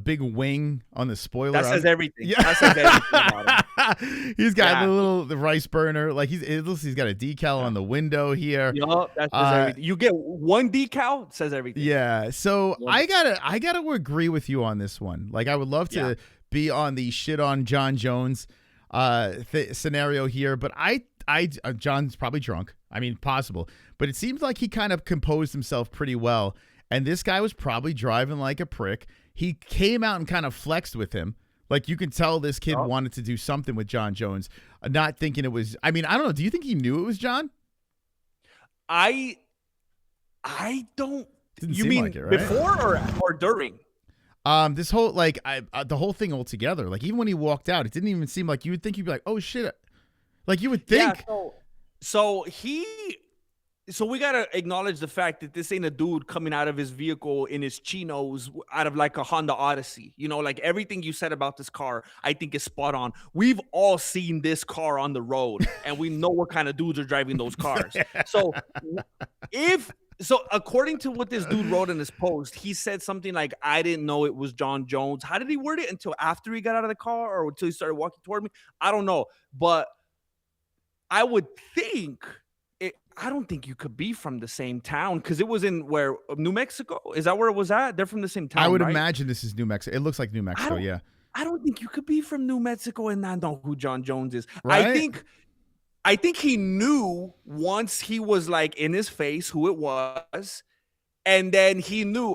big wing on the spoiler. That says everything. Yeah. That says everything about him. He's got the rice burner. Like he's got a decal on the window here. Yup, that says everything. You get one decal, it says everything. Yeah. So I gotta agree with you on this one. Like, I would love to be on the shit on Jon Jones scenario here, but John's probably drunk. I mean, possible, but it seems like he kind of composed himself pretty well. And this guy was probably driving like a prick. He came out and kind of flexed with him. Like, you can tell this kid wanted to do something with Jon Jones, not thinking it was. I mean, I don't know. Do you think he knew it was John? I don't. Didn't you seem mean like it, right? before or during? This whole the whole thing altogether. Like, even when he walked out, it didn't even seem like you would think. You'd be like, oh shit. Like, you would think. Yeah, so we gotta acknowledge the fact that this ain't a dude coming out of his vehicle in his chinos out of like a Honda Odyssey. You know, like everything you said about this car, I think is spot on. We've all seen this car on the road, and we know what kind of dudes are driving those cars. So according to what this dude wrote in his post, he said something like, I didn't know it was Jon Jones. How did he word it? Until after he got out of the car or until he started walking toward me? I don't know. But I would think I don't think you could be from the same town, because it was in New Mexico? Is that where it was at? They're from the same town. I would right? imagine this is New Mexico. It looks like New Mexico, yeah. I don't think you could be from New Mexico and not know who Jon Jones is. Right? I think he knew once he was like in his face who it was, and then he knew,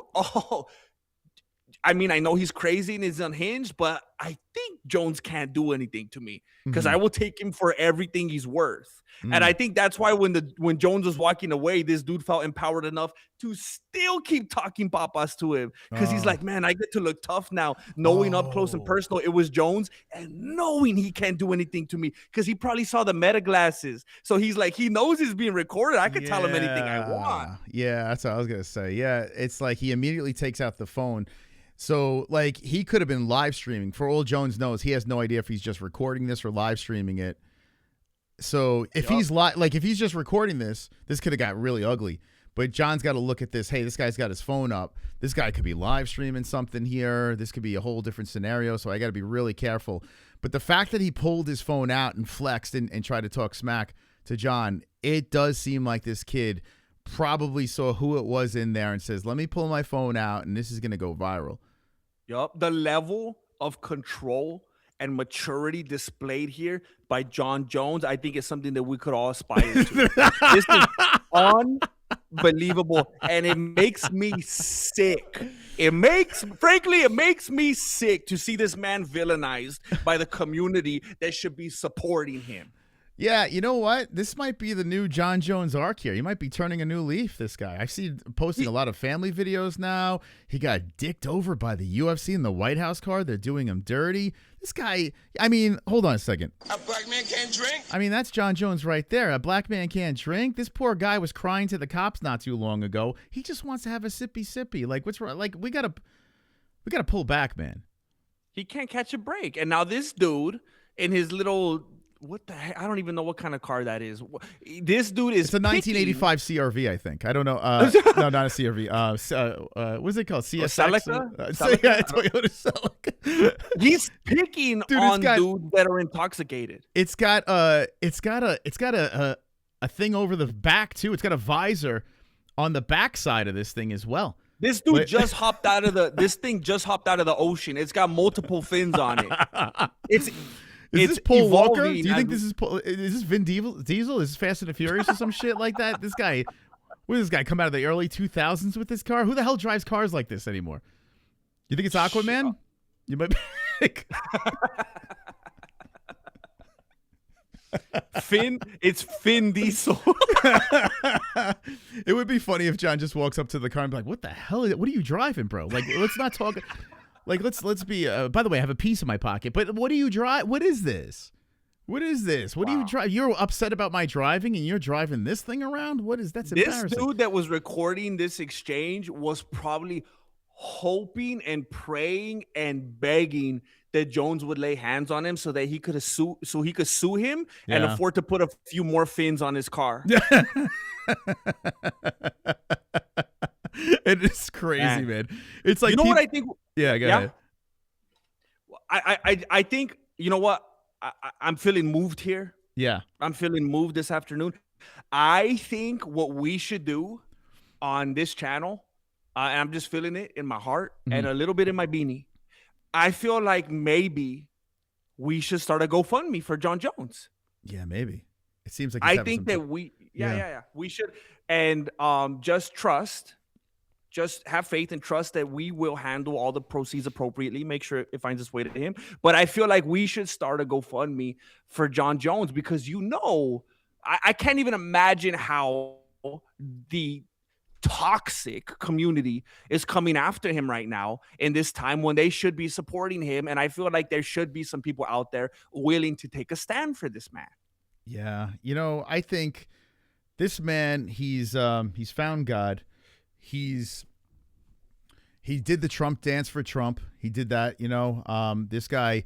I mean, I know he's crazy and he's unhinged, but I think Jones can't do anything to me because I will take him for everything he's worth. And I think that's why when Jones was walking away, this dude felt empowered enough to still keep talking papas to him because he's like, man, I get to look tough now, knowing up close and personal it was Jones and knowing he can't do anything to me because he probably saw the meta glasses. So he's like, he knows he's being recorded. I could tell him anything I want. Yeah, that's what I was going to say. Yeah, it's like he immediately takes out the phone. So, like, he could have been live streaming. For all Jones knows, he has no idea if he's just recording this or live streaming it. So, if he's if he's just recording this could have got really ugly. But John's got to look at this. Hey, this guy's got his phone up. This guy could be live streaming something here. This could be a whole different scenario. So, I got to be really careful. But the fact that he pulled his phone out and flexed and tried to talk smack to John, it does seem like this kid probably saw who it was in there and says, let me pull my phone out and this is going to go viral. Yup. The level of control and maturity displayed here by Jon Jones, I think is something that we could all aspire to. This is unbelievable. And it makes me sick. It makes me sick to see this man villainized by the community that should be supporting him. Yeah, you know what? This might be the new Jon Jones arc here. He might be turning a new leaf, this guy. I see him posting a lot of family videos now. He got dicked over by the UFC in the White House car. They're doing him dirty. This guy, I mean, hold on a second. A black man can't drink? I mean, that's Jon Jones right there. A black man can't drink. This poor guy was crying to the cops not too long ago. He just wants to have a sippy. Like, what's wrong? Like, we gotta pull back, man. He can't catch a break. And now this dude in his little... What the heck? I don't even know what kind of car that is. This dude is. It's a 1985 CRV, I think. I don't know. No, not a CRV. What's it called? CSX? Celica? Yeah, Toyota Celica. He's picking on dudes that are intoxicated. It's got a thing over the back too. It's got a visor on the back side of this thing as well. This dude just hopped out of the ocean. It's got multiple fins on it. Is this Paul Walker? Do you think this is Vin Diesel? Is this Fast and the Furious or some shit like that? This guy, where did this guy come out of the early 2000s with this car? Who the hell drives cars like this anymore? You think it's Aquaman? You might be. It's Vin Diesel. It would be funny if John just walks up to the car and be like, "What the hell? What are you driving, bro? Like, let's not talk." Like, let's be, by the way, I have a piece in my pocket, but what do you drive? What is this? What is this? What do you drive? You're upset about my driving and you're driving this thing around? What is that's embarrassing. This dude that was recording this exchange was probably hoping and praying and begging that Jones would lay hands on him so that he could sue him and afford to put a few more fins on his car. It is crazy, man. It's like, you know what I think? Yeah, go ahead. I think, you know what? I'm feeling moved here. Yeah. I'm feeling moved this afternoon. I think what we should do on this channel, and I'm just feeling it in my heart and a little bit in my beanie. I feel like maybe we should start a GoFundMe for Jon Jones. Yeah, maybe. It seems like I think that we should, and just have faith and trust that we will handle all the proceeds appropriately, make sure it finds its way to him. But I feel like we should start a GoFundMe for Jon Jones because, I can't even imagine how the toxic community is coming after him right now in this time when they should be supporting him. And I feel like there should be some people out there willing to take a stand for this man. Yeah. I think this man, he's found God. He did the Trump dance for Trump. He did that, this guy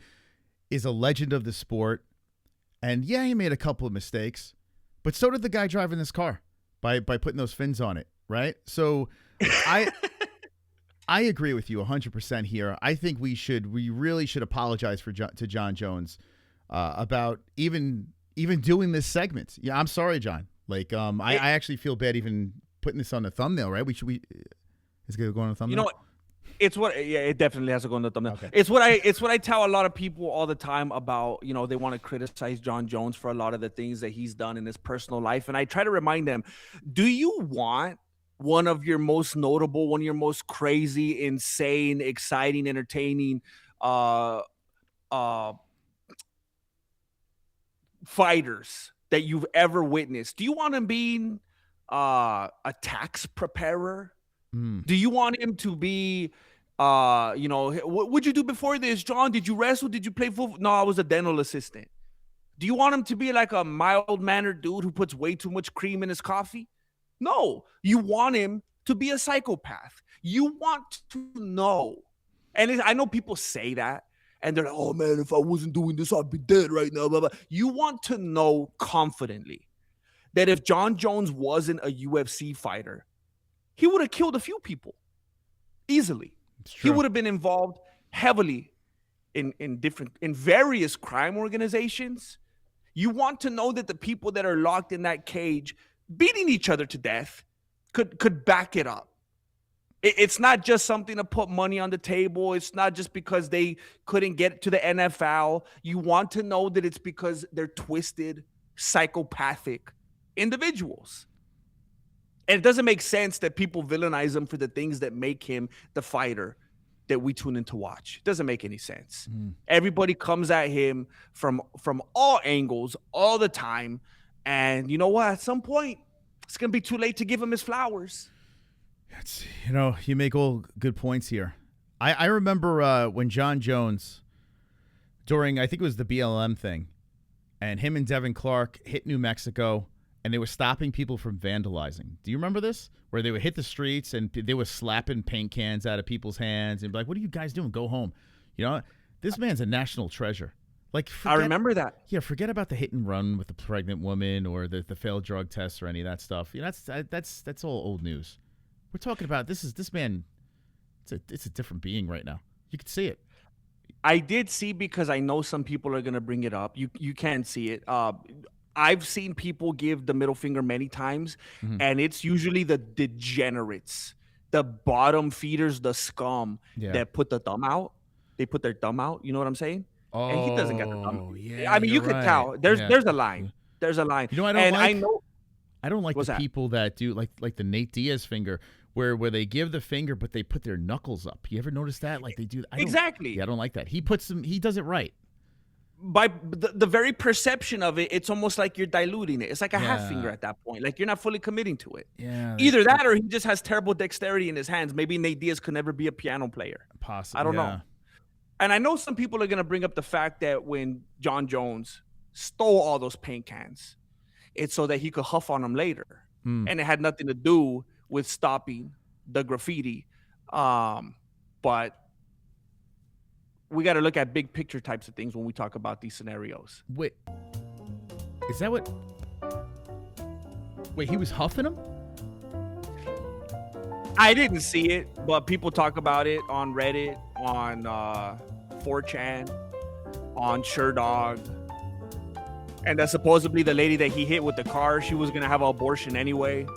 is a legend of the sport. And yeah, he made a couple of mistakes, but so did the guy driving this car by putting those fins on it. Right. So I agree with you 100% here. I think we really should apologize to Jon Jones about even doing this segment. Yeah. I'm sorry, John. Like, I actually feel bad even putting this on the thumbnail, right? Is it going to go on the thumbnail? You know what? It definitely has to go on the thumbnail. Okay. It's what I tell a lot of people all the time about, they want to criticize Jon Jones for a lot of the things that he's done in his personal life. And I try to remind them, do you want one of your most notable, one of your most crazy, insane, exciting, entertaining fighters that you've ever witnessed? Do you want him being a tax preparer? Do you want him to be what would you do before this, John? Did you wrestle? Did you play football? No, I was a dental assistant. Do you want him to be like a mild-mannered dude who puts way too much cream in his coffee? No, you want him to be a psychopath. You want to know. And I know people say that, and they're like, oh, man, if I wasn't doing this, I'd be dead right now. Blah, blah. You want to know confidently that if Jon Jones wasn't a UFC fighter, he would have killed a few people easily. He would have been involved heavily in various crime organizations. You want to know that the people that are locked in that cage beating each other to death could back it up. It's not just something to put money on the table. It's not just because they couldn't get to the NFL. You want to know that it's because they're twisted, psychopathic individuals. And it doesn't make sense that people villainize him for the things that make him the fighter that we tune in to watch. It doesn't make any sense. Everybody comes at him from all angles all the time. And you know what? At some point, it's going to be too late to give him his flowers. You make all good points here. I remember when Jon Jones, during, I think it was the BLM thing, and him and Devin Clark hit New Mexico, and they were stopping people from vandalizing. Do you remember this? Where they would hit the streets and they were slapping paint cans out of people's hands and be like, what are you guys doing? Go home. This man's a national treasure. I remember that. Yeah, forget about the hit and run with the pregnant woman or the failed drug tests or any of that stuff. That's all old news. We're talking about this man. It's a different being right now. You can see it. I did see, because I know some people are going to bring it up. You can see it. I've seen people give the middle finger many times, and it's usually the degenerates, the bottom feeders, the scum that put the thumb out. They put their thumb out. You know what I'm saying? Oh, and he doesn't get the thumb. Yeah, I mean, you could tell. There's a line. There's a line. I don't like the people that do like the Nate Diaz finger, where they give the finger but they put their knuckles up. You ever notice that? Like they do. Exactly. I don't like that. He does it right. By the very perception of it, it's almost like you're diluting it. It's like a half finger at that point. Like you're not fully committing to it. Yeah. Either that or he just has terrible dexterity in his hands. Maybe Nate Diaz could never be a piano player. Possibly. I don't know. And I know some people are going to bring up the fact that when Jon Jones stole all those paint cans, it's so that he could huff on them later. And it had nothing to do with stopping the graffiti. But we got to look at big picture types of things when we talk about these scenarios. Wait, is that what? Wait, he was huffing him? I didn't see it, but people talk about it on Reddit, on 4chan, on SureDog. And that supposedly the lady that he hit with the car, she was going to have an abortion anyway.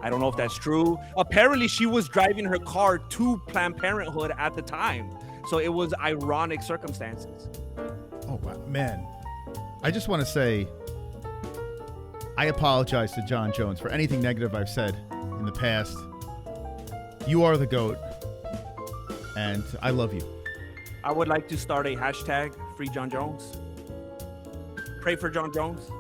I don't know if that's true. Apparently, she was driving her car to Planned Parenthood at the time. So it was ironic circumstances. Oh, man. I just want to say I apologize to Jon Jones for anything negative I've said in the past. You are the GOAT, and I love you. I would like to start a hashtag, Free Jon Jones. Pray for Jon Jones.